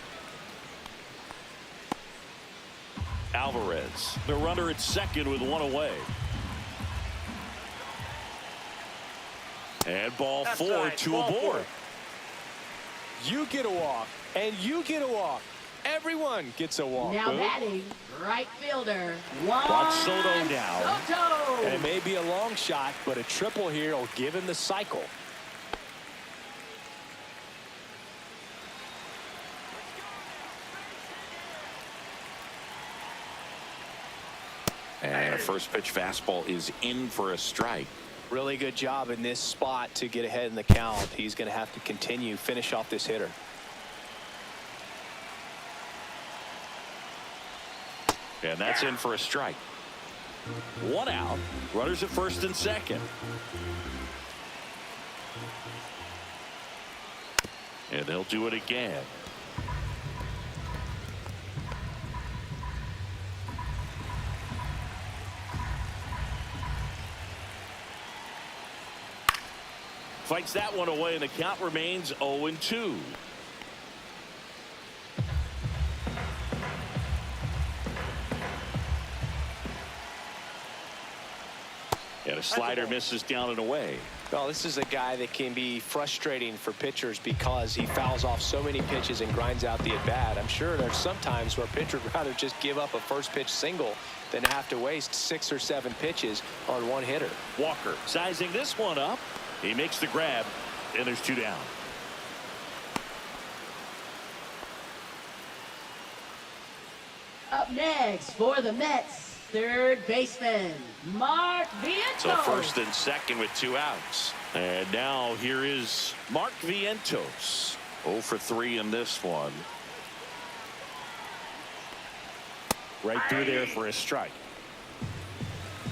Alvarez, the runner at second with 1 away. And ball That's 4 right. to Ball a board. 4. You get a walk, and you get a walk. Everyone gets a walk. Now Boog. batting, right fielder, Juan Juan Soto down. Soto. And it may be a long shot, but a triple here will give him the cycle. And a first pitch fastball is in for a strike. Really good job in this spot to get ahead in the count. He's going to have to continue, finish off this hitter. And that's in for a strike. 1 out. Runners at first and second. And they'll do it again. Fights that one away, and the count remains 0-2. And a slider misses down and away. Well, this is a guy that can be frustrating for pitchers because he fouls off so many pitches and grinds out the at-bat. I'm sure there's some times where a pitcher would rather just give up a first pitch single than have to waste 6 or 7 pitches on one hitter. Walker sizing this one up. He makes the grab, and there's 2 down. Up next for the Mets, third baseman, Mark Vientos. So first and second with 2 outs. And now here is Mark Vientos. 0 for 3 in this one. Right through there for a strike.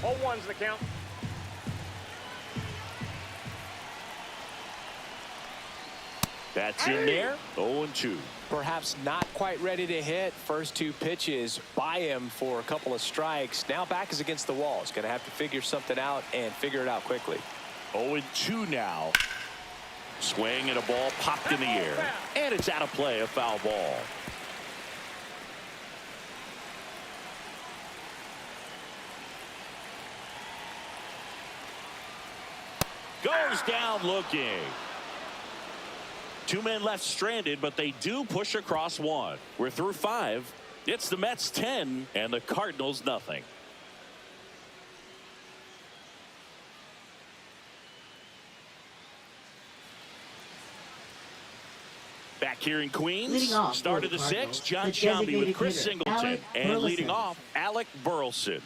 0-1's the count. That's in there. 0-2. Perhaps not quite ready to hit. First 2 pitches by him for a couple of strikes. Now back is against the wall. He's going to have to figure something out and figure it out quickly. 0-2 now. Swing and a ball popped in the air. And it's out of play, a foul ball. Goes down looking. 2 men left stranded, but they do push across 1. We're through 5. It's the Mets 10 and the Cardinals nothing. Back here in Queens, Leading off start for of the the 6th, Cardinals, John the Shelby with designated Chris hitter, Singleton. Alec And leading Burleson. off, Alec Burleson.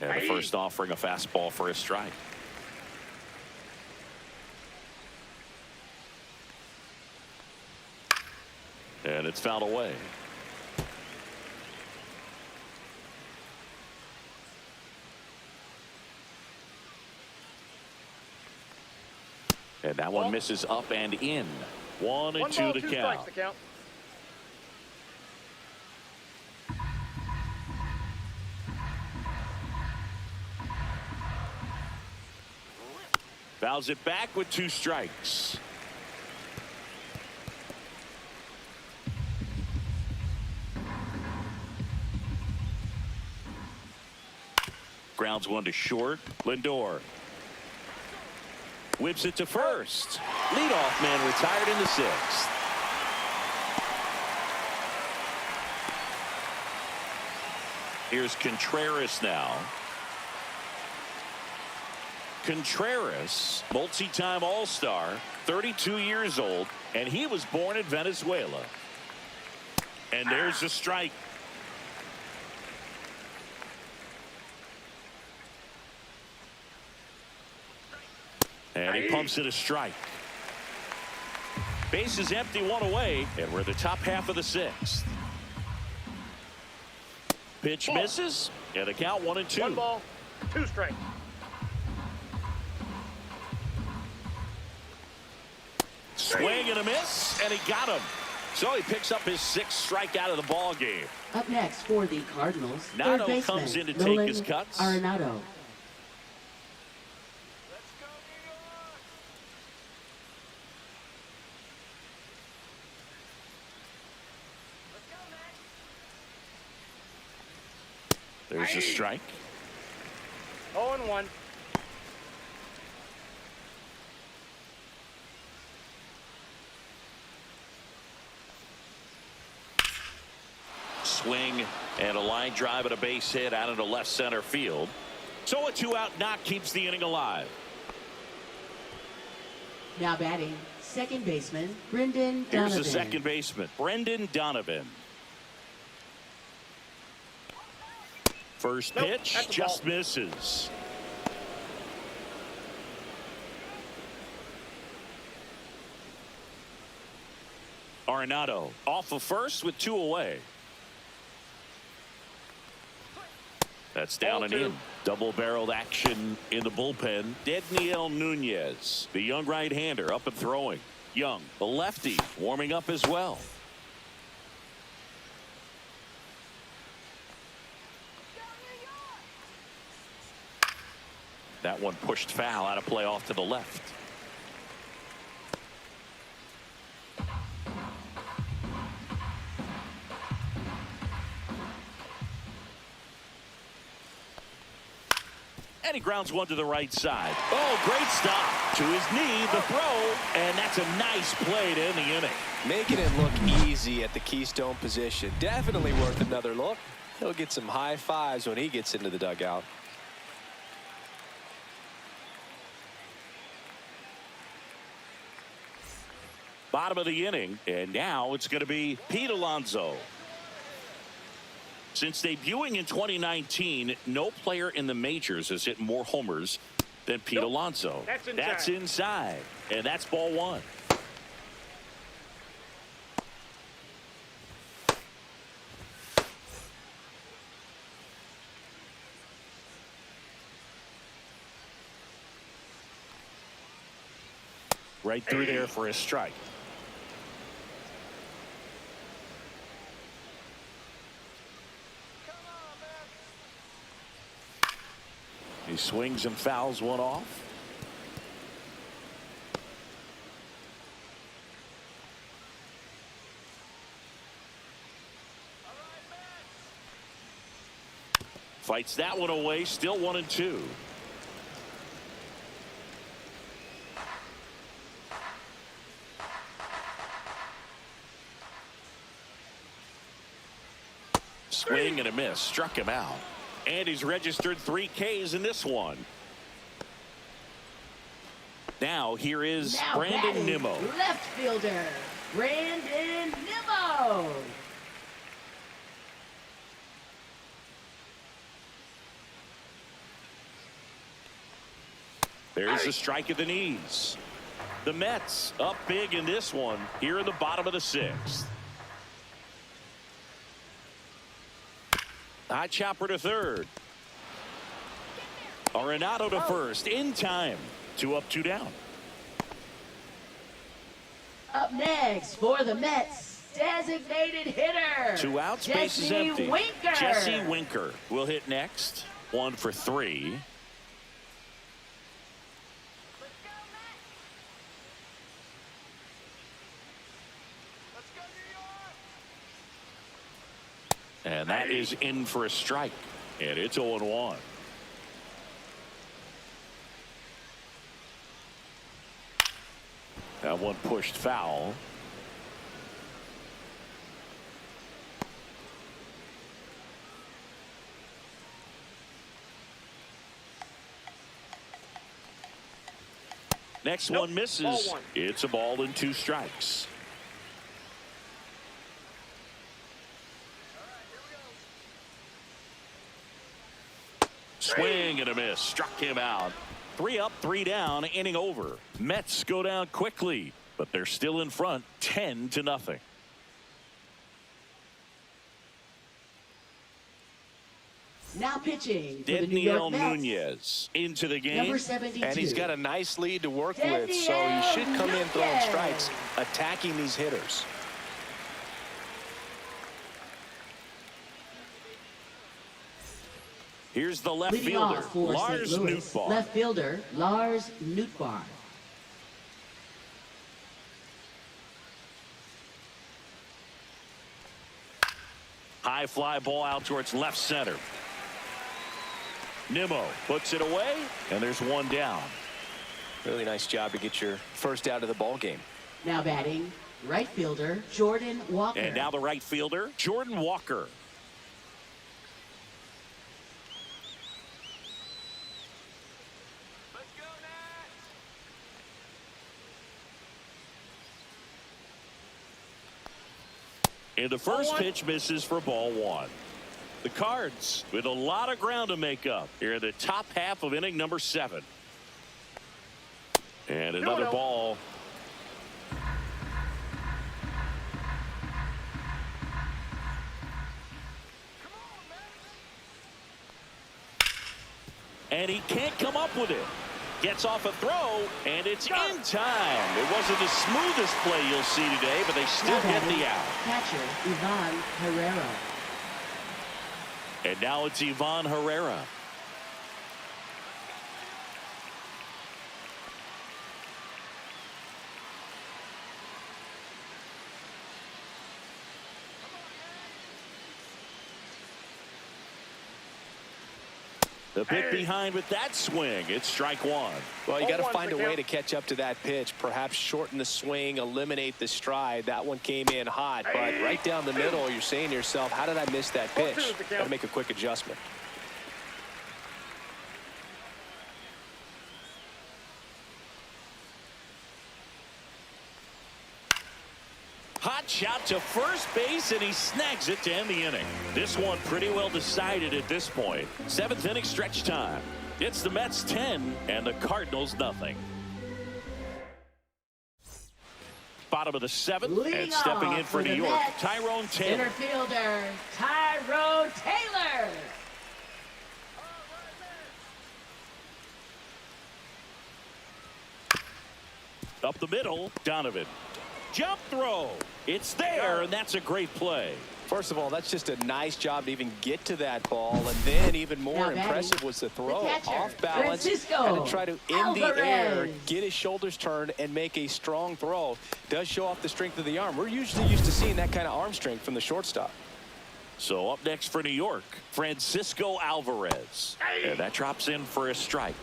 And the first offering a fastball for a strike. And it's fouled away. And that one misses up and in. 1 and 2 to count. Strikes the count. Fouls it back with 2 strikes. Grounds 1 to short. Lindor whips it to first. Leadoff man retired in the 6th. Here's Contreras now. Contreras, multi-time All-Star, 32 years old, and he was born in Venezuela. And there's a strike. And he pumps it a strike. Base is empty, 1 away, and we're at the top half of the 6th. Pitch misses, and the count 1 and 2. 1 ball, 2 strikes. Swing and a miss, and he got him. So he picks up his 6th strikeout of the ball game. Up next for the Cardinals, Nato third baseman, comes in to take Nolan his cuts. Arenado. There's a strike. 0-1. Swing and a line drive and a base hit out into left center field. So a 2-out knock keeps the inning alive. Now batting, second baseman, Brendan Donovan. Here's the second baseman, Brendan Donovan. First pitch just misses. Arenado off of first with 2 away. That's down and in. Double-barreled action in the bullpen. Dedniel Nunez, the young right-hander, up and throwing. Young, the lefty, warming up as well. That one pushed foul out of play off to the left. And he grounds one to the right side. Oh, great stop. To his knee, the throw, and that's a nice play to end the inning. Making it look easy at the keystone position. Definitely worth another look. He'll get some high fives when he gets into the dugout. Bottom of the inning, and now it's going to be Pete Alonso. Since debuting in 2019, no player in the majors has hit more homers than Pete Alonso. That's inside, and that's ball one. Right through there for a strike. He swings and fouls one off. Fights that one away. Still 1-2. Swing and a miss. Struck him out. And he's registered 3 Ks in this one. Now here is Brandon Nimmo. Left fielder, Brandon Nimmo. There's a strike at the knees. The Mets up big in this one here in the bottom of the 6th. High chopper to third. Arenado to first in time. 2 up, 2 down. Up next for the Mets, designated hitter. 2 outs, base is empty. Winker. Jesse Winker will hit next. 1 for 3. And that is in for a strike. And it's 0-1. That one pushed foul. Next one misses. It's a ball and 2 strikes. Swing and a miss. Struck him out. 3 up, 3 down. Inning over. Mets go down quickly, but they're still in front 10-0. Now pitching for the New Dedniel York Mets. Nunez into the game. Number 72. And he's got a nice lead to work with, so he should come in throwing strikes, attacking these hitters. Here's the left Leading fielder, off for Lars St. Louis, Nootbaar. left fielder Lars Nootbaar. High fly ball out towards left center. Nimmo puts it away, and there's one down. Really nice job to get your first out of the ball game. Now batting, right fielder Jordan Walker. And now the right fielder, Jordan Walker. And the first pitch misses for ball one. The Cards with a lot of ground to make up here in the top half of inning number 7. And another ball. And he can't come up with it. Gets off a throw, and it's in time. It wasn't the smoothest play you'll see today, but they still get the out. Catcher Ivan Herrera. And now it's Ivan Herrera. The bit behind with that swing. It's strike one. Well, you got to find a way to catch up to that pitch. Perhaps shorten the swing, eliminate the stride. That one came in hot, but right down the middle, you're saying to yourself, how did I miss that pitch? Got to make a quick adjustment. Hot shot to first base, and he snags it to end the inning. This one pretty well decided at this point. 7th inning stretch time. It's the Mets 10 and the Cardinals nothing. Bottom of the 7th, and stepping in for New York, Tyrone Taylor. Center fielder Tyrone Taylor. Up the middle, Donovan. Jump throw. It's there, and that's a great play. First of all, that's just a nice job to even get to that ball, and then even more impressive was the throw. Off balance, and to try to in the air, get his shoulders turned, and make a strong throw. Does show off the strength of the arm. We're usually used to seeing that kind of arm strength from the shortstop. So up next for New York, Francisco Alvarez. And that drops in for a strike.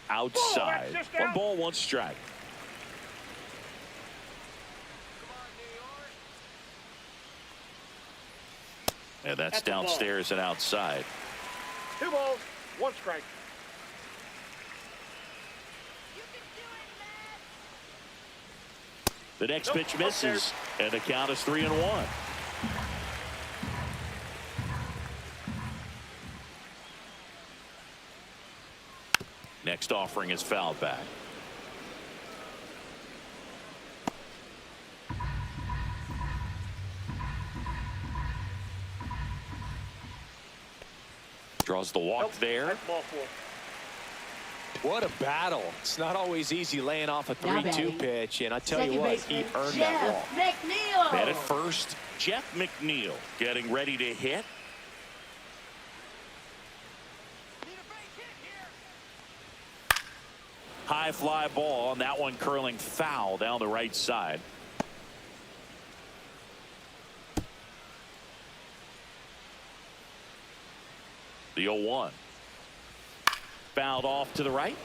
Outside. 1 ball, 1 strike. And that's downstairs and outside. 2 balls, 1 strike. The next pitch misses, and the count is 3-1. Next offering is fouled back. Draws the walk there. What a battle. It's not always easy laying off a 3-2 pitch, and I tell you what, he earned that ball. McNeil. And at first, Jeff McNeil getting ready to hit. High fly ball, and that one curling foul down the right side. The 0-1. Fouled off to the right.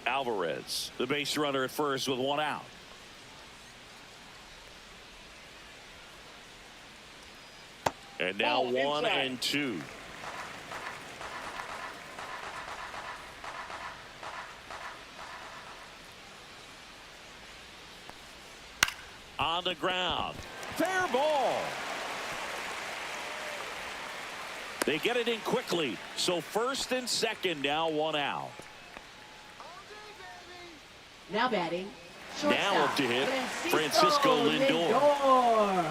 Alvarez, the base runner at first with 1 out. And now 1 and 2. On the ground. Fair ball. They get it in quickly. So first and second, now 1 out. Now batting. Now up to hit Francisco Lindor.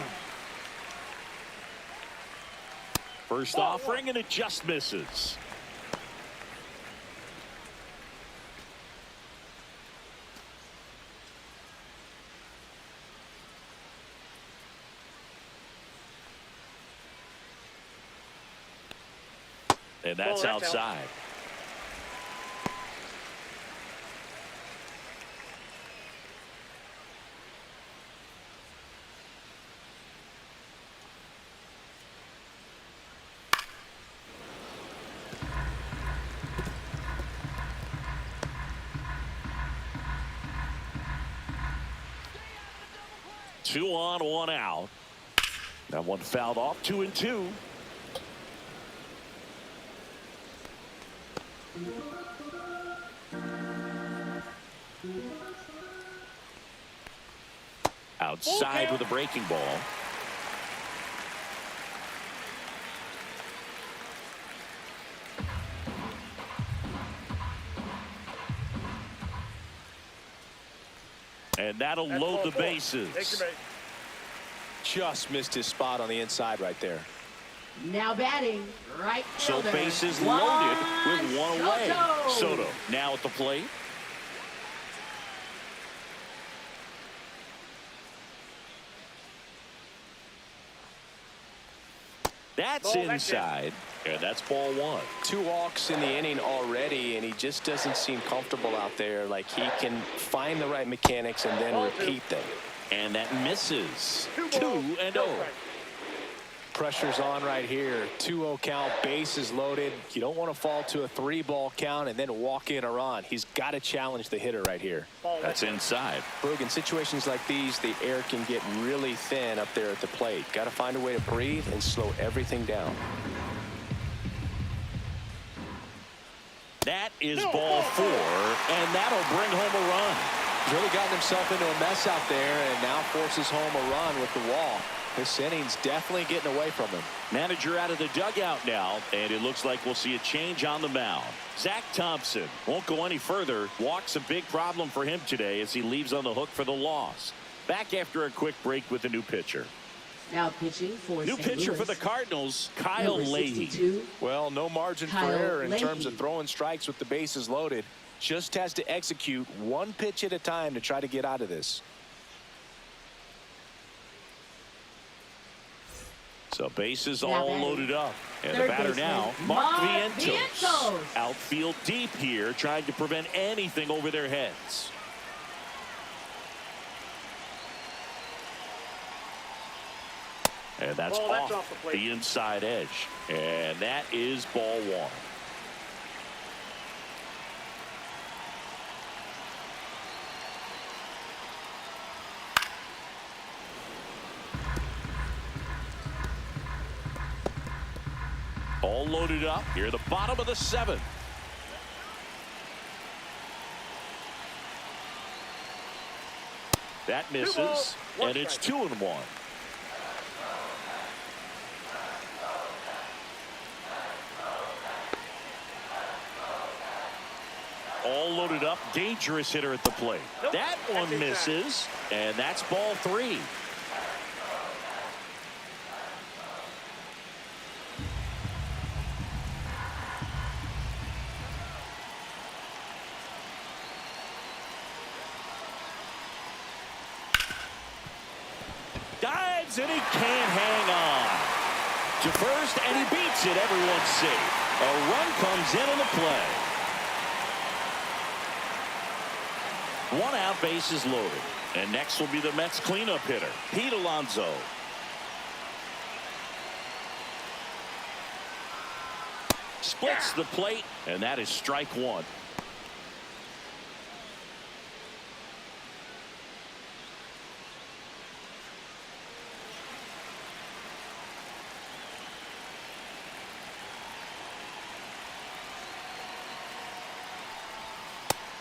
First offering, and it just misses. And that's Ball, that's outside. Two on, one out. That one fouled off. 2-2. Outside with a breaking ball. And that'll load the bases. Just missed his spot on the inside right there. Now batting, right So fielder, bases loaded with one away. Soto. Soto now at the plate. That's Ball, that's inside. And that's ball one. 2 walks in the inning already, and he just doesn't seem comfortable out there. Like he can find the right mechanics and then Ball repeat them. And that misses. 2-0. 2-0. Pressure's on right here. 2-0 count, bases loaded. You don't want to fall to a 3-ball count and then walk in a run. He's got to challenge the hitter right here. That's inside. Boog, in situations like these, the air can get really thin up there at the plate. Got to find a way to breathe and slow everything down. That is ball 4, and that'll bring home a run. He's really gotten himself into a mess out there and now forces home a run with the walk. This inning's definitely getting away from him. Manager out of the dugout now, and it looks like we'll see a change on the mound. Zach Thompson won't go any further. Walk's a big problem for him today as he leaves on the hook for the loss. Back after a quick break with a new pitcher. Now pitching for New St. pitcher Louis, for the Cardinals, Kyle number Leahy. 62, Well, no margin for Kyle error in Leahy. terms of throwing strikes with the bases loaded. Just has to execute one pitch at a time to try to get out of this. So bases Now all batting. loaded up. And the Third batter baseman, now, Mark Mark Vientos. Vientos. Outfield deep here, trying to prevent anything over their heads. And that's Ball, that's off off the plate. the inside edge. And that is ball 1. All loaded up here at the bottom of the 7th. That misses, and it's 2-1. All loaded up, dangerous hitter at the plate. That one misses, and that's ball 3. Dives, and he can't hang on. To first, and he beats it. Everyone's safe. A run comes in on the play. 1 out, bases loaded. And next will be the Mets cleanup hitter, Pete Alonso. Splits the plate, and that is strike 1.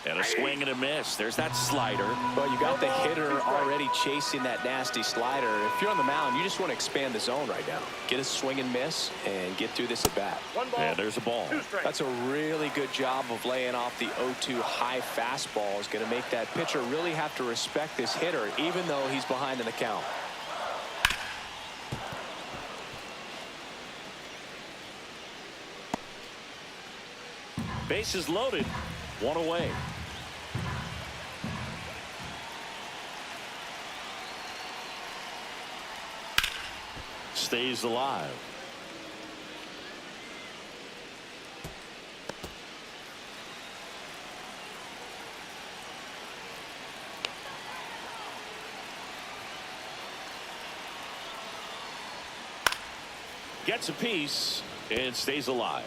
And a swing and a miss. There's that slider. Well, you got the hitter already chasing that nasty slider. If you're on the mound, you just want to expand the zone right now. Get a swing and miss and get through this at bat. 1 ball. And there's a ball. 2 strikes. That's a really good job of laying off the 0-2 high fastball. Is going to make that pitcher really have to respect this hitter, even though he's behind in the count. Bases loaded. 1 away. Stays alive. gets a piece and stays alive.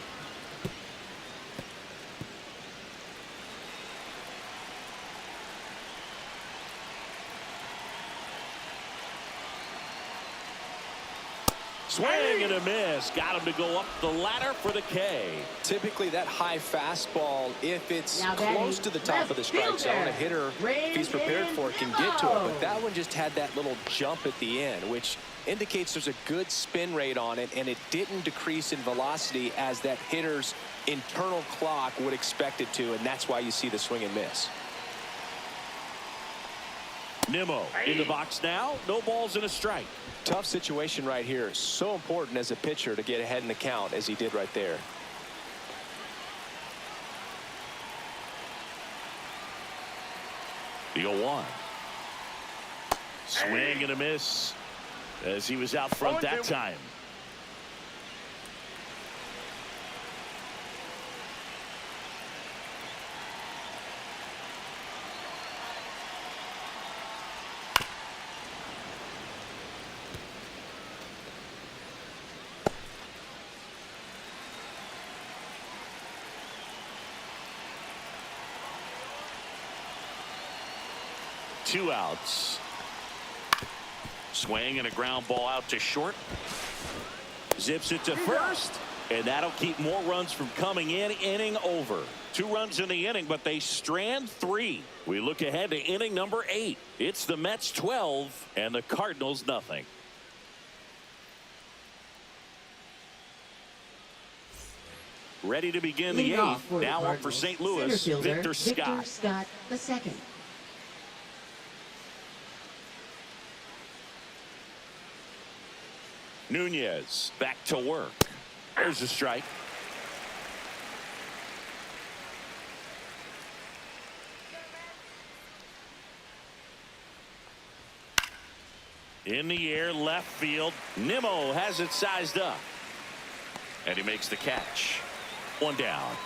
Swing and a miss. Got him to go up the ladder for the K. Typically that high fastball, if it's close to the top of the strike zone, a hitter, if he's prepared for it, can get to it. But that one just had that little jump at the end, which indicates there's a good spin rate on it, and it didn't decrease in velocity as that hitter's internal clock would expect it to, and that's why you see the swing and miss. Nimmo in the box now. No balls and a strike. Tough situation right here. So important as a pitcher to get ahead in the count as he did right there. The 0-1. Swing and a miss as he was out front that time. Two outs. Swing and a ground ball out to short. Zips it to first, and that'll keep more runs from coming in. Inning over. 2 runs in the inning, but they strand 3. We look ahead to inning number 8. It's the Mets 12 and the Cardinals nothing. Ready to begin the 8th. Now up for St. Louis, Victor Scott. Scott the second. Nunez back to work. There's a strike. In the air, left field. Nimmo has it sized up. And he makes the catch. 1 down.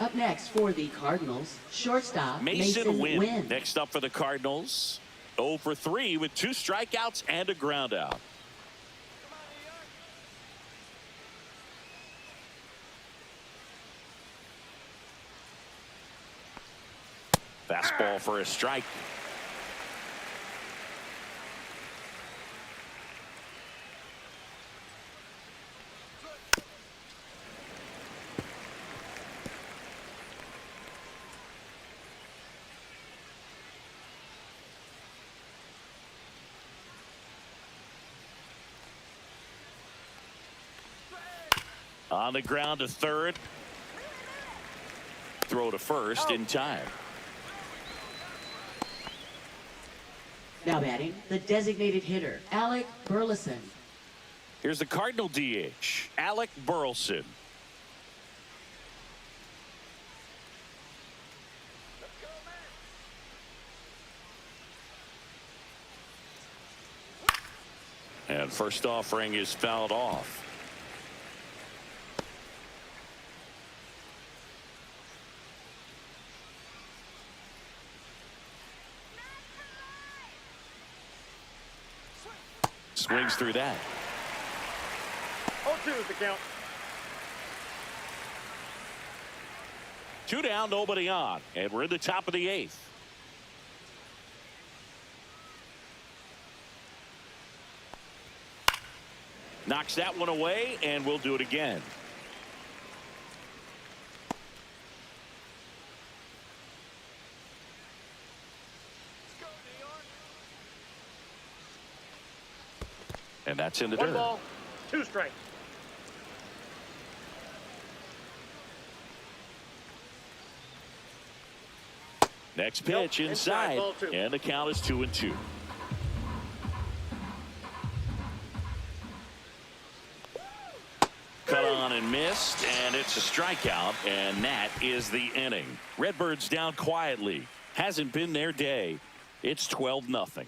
Up next for the Cardinals, shortstop Mason Wynn. Next up for the Cardinals. 0 for 3 with 2 strikeouts and a ground out. Fastball for a strike. On the ground to third. Throw to first in time. Now batting, the designated hitter, Alec Burleson. Here's the Cardinal DH, Alec Burleson. And first offering is fouled off. Swings through that. 0-2 is the count. 2 down, nobody on, and we're in the top of the 8th. Knocks that one away, and we'll do it again. And that's in the 1 dirt. ball, 2 strikes. Next pitch inside, ball 2. and the count is 2-2. Cut on and missed, and it's a strikeout, and that is the inning. Redbirds down quietly. Hasn't been their day. It's 12-0.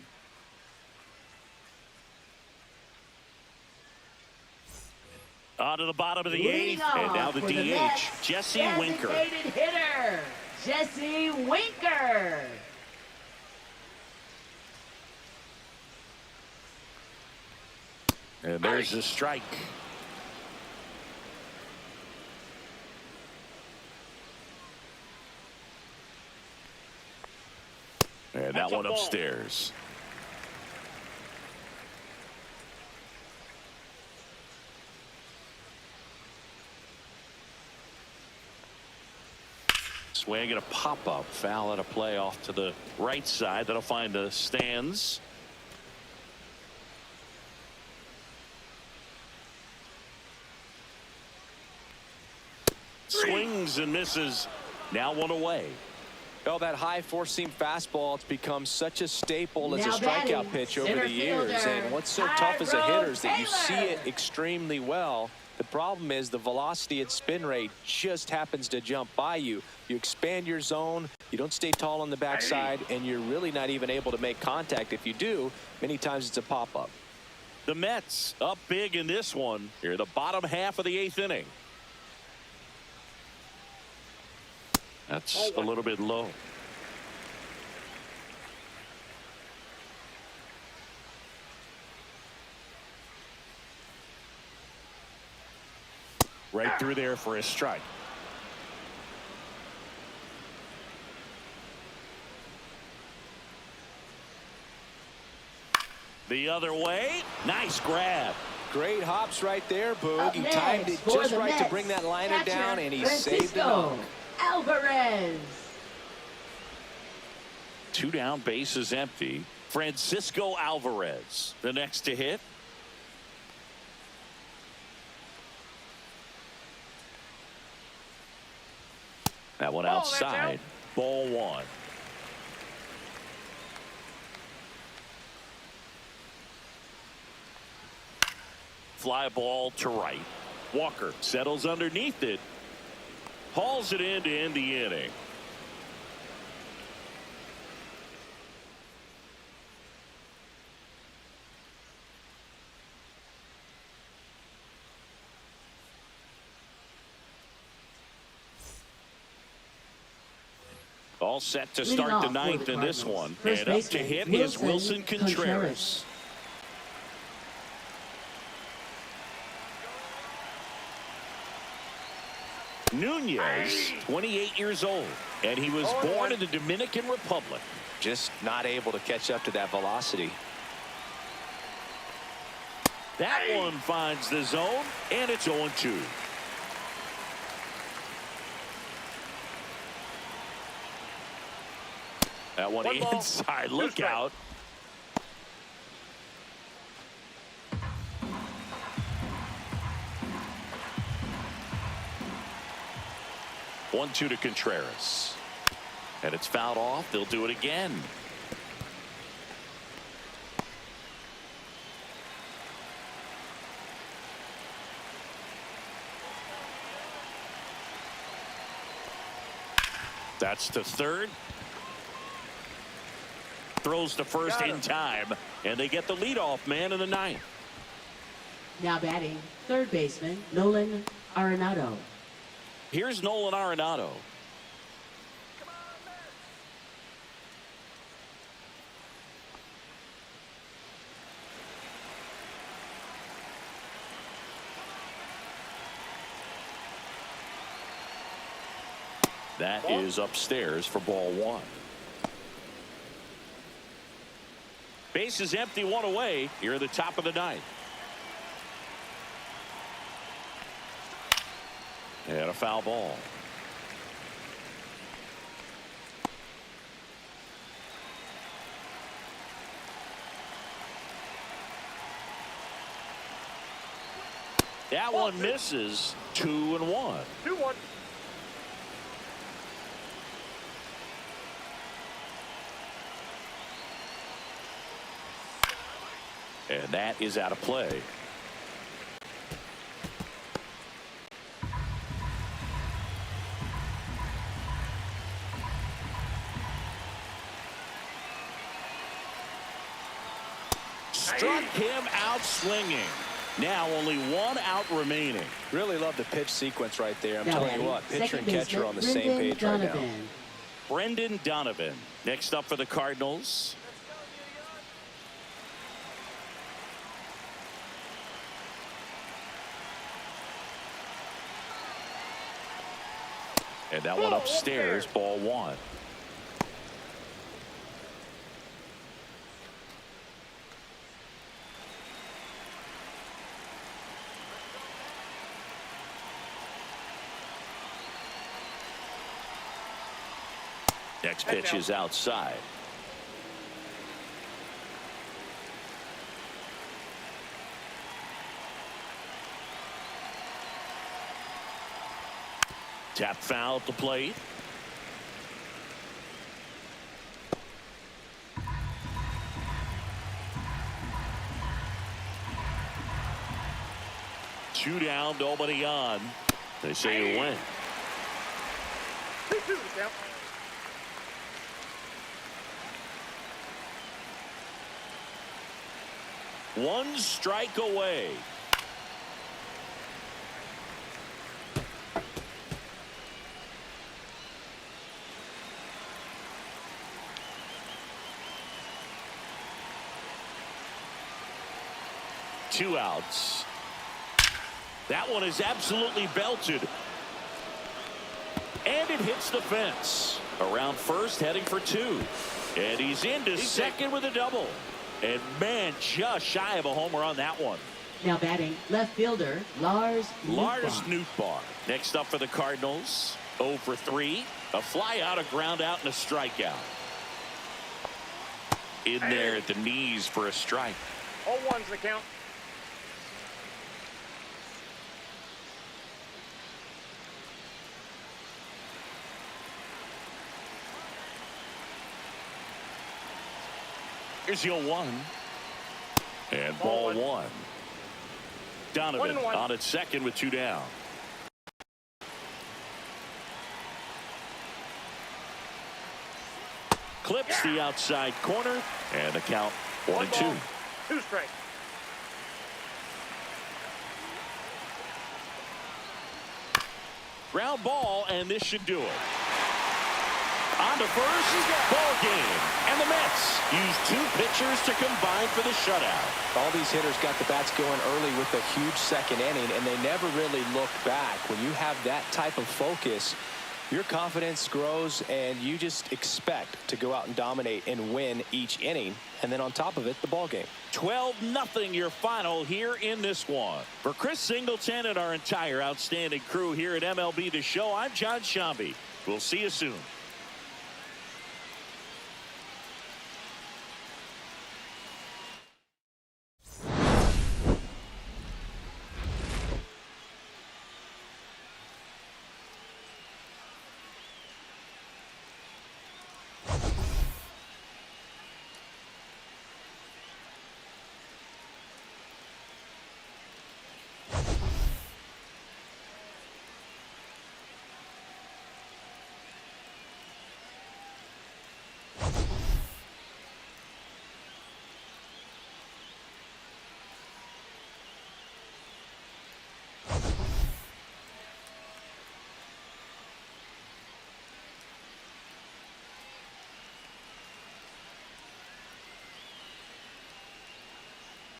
On to the bottom of the 8th, and now the DH, Jesse Winker. Designated hitter, Jesse Winker. And there's the strike. And that one upstairs. Swing and a pop-up. Foul and a play off to the right side. That'll find the stands. Swings and misses. Now one away. Well, that high four-seam fastball, it's become such a staple as a Now strikeout batting, pitch over center the years. fielder, And what's so tough as a hitter is that you see Taylor. it extremely well. The problem is the velocity and spin rate just happens to jump by you. You expand your zone, you don't stay tall on the backside, and you're really not even able to make contact. If you do, many times it's a pop-up. The Mets up big in this one. Here, the bottom half of the 8th inning. That's a little bit low. Right through there for a strike. The other way. Nice grab. Great hops right there, Boog. Up He next timed it for just the right to Mets, bring that liner catcher, down, and he saved it Francisco up. Alvarez. 2 down, bases empty. Francisco Alvarez, the next to hit. That one outside. Ball 1. Fly ball to right. Walker settles underneath it. Hauls it in to end the inning. All set to Leading start the off for 9th the in this Cardinals, one. first And up to baseman, hit is Wilson Contreras. Contreras. Nunez, 28 years old, and he was born in the Dominican Republic. Just not able to catch up to that velocity. That one finds the zone, and it's 0-2. That one One ball, inside. 2 Look strikes. out. One, 2 to Contreras. And it's fouled off. They'll do it again. That's to third. Throws to first in time, and they get the leadoff man in the 9th. Now batting, third baseman, Nolan Arenado. Here's Nolan Arenado. That is upstairs for ball 1. Base is empty, 1 away here at the top of the 9th. And a foul ball. That one misses. 2-1. 2-1. And that is out of play. Struck him out swinging. Now only 1 out remaining. Really love the pitch sequence right there. I'm Now telling you batting, what, pitcher second and catcher baseman, on the same Brendan page right now. Donovan. Brendan Donovan next up for the Cardinals. And that one upstairs, ball one. Next pitch is outside. Tap foul at the plate. Two down, nobody on. They say you win. 2-2 the count. One strike away. Two outs. That one is absolutely belted. And it hits the fence. Around first, heading for two. And he's into second with a double. And man, just shy of a homer on that one. Now batting, left fielder, Lars Nootbaar. Next up for the Cardinals, 0 for 3. A fly out, a ground out, and a strikeout. In there at the knees for a strike. 0-1's the count. Here's the 0-1. And ball one. Donovan on at second with two down. Clips the outside corner. And the count 1-2. 2 strikes. Ground ball, and this should do it. On to first, ball game. And the Mets use two pitchers to combine for the shutout. All these hitters got the bats going early with a huge second inning, and they never really look back. When you have that type of focus, your confidence grows, and you just expect to go out and dominate and win each inning. And then on top of it, the ball game. 12-0 your final here in this one. For Chris Singleton and our entire outstanding crew here at MLB The Show, I'm John Shambi. We'll see you soon.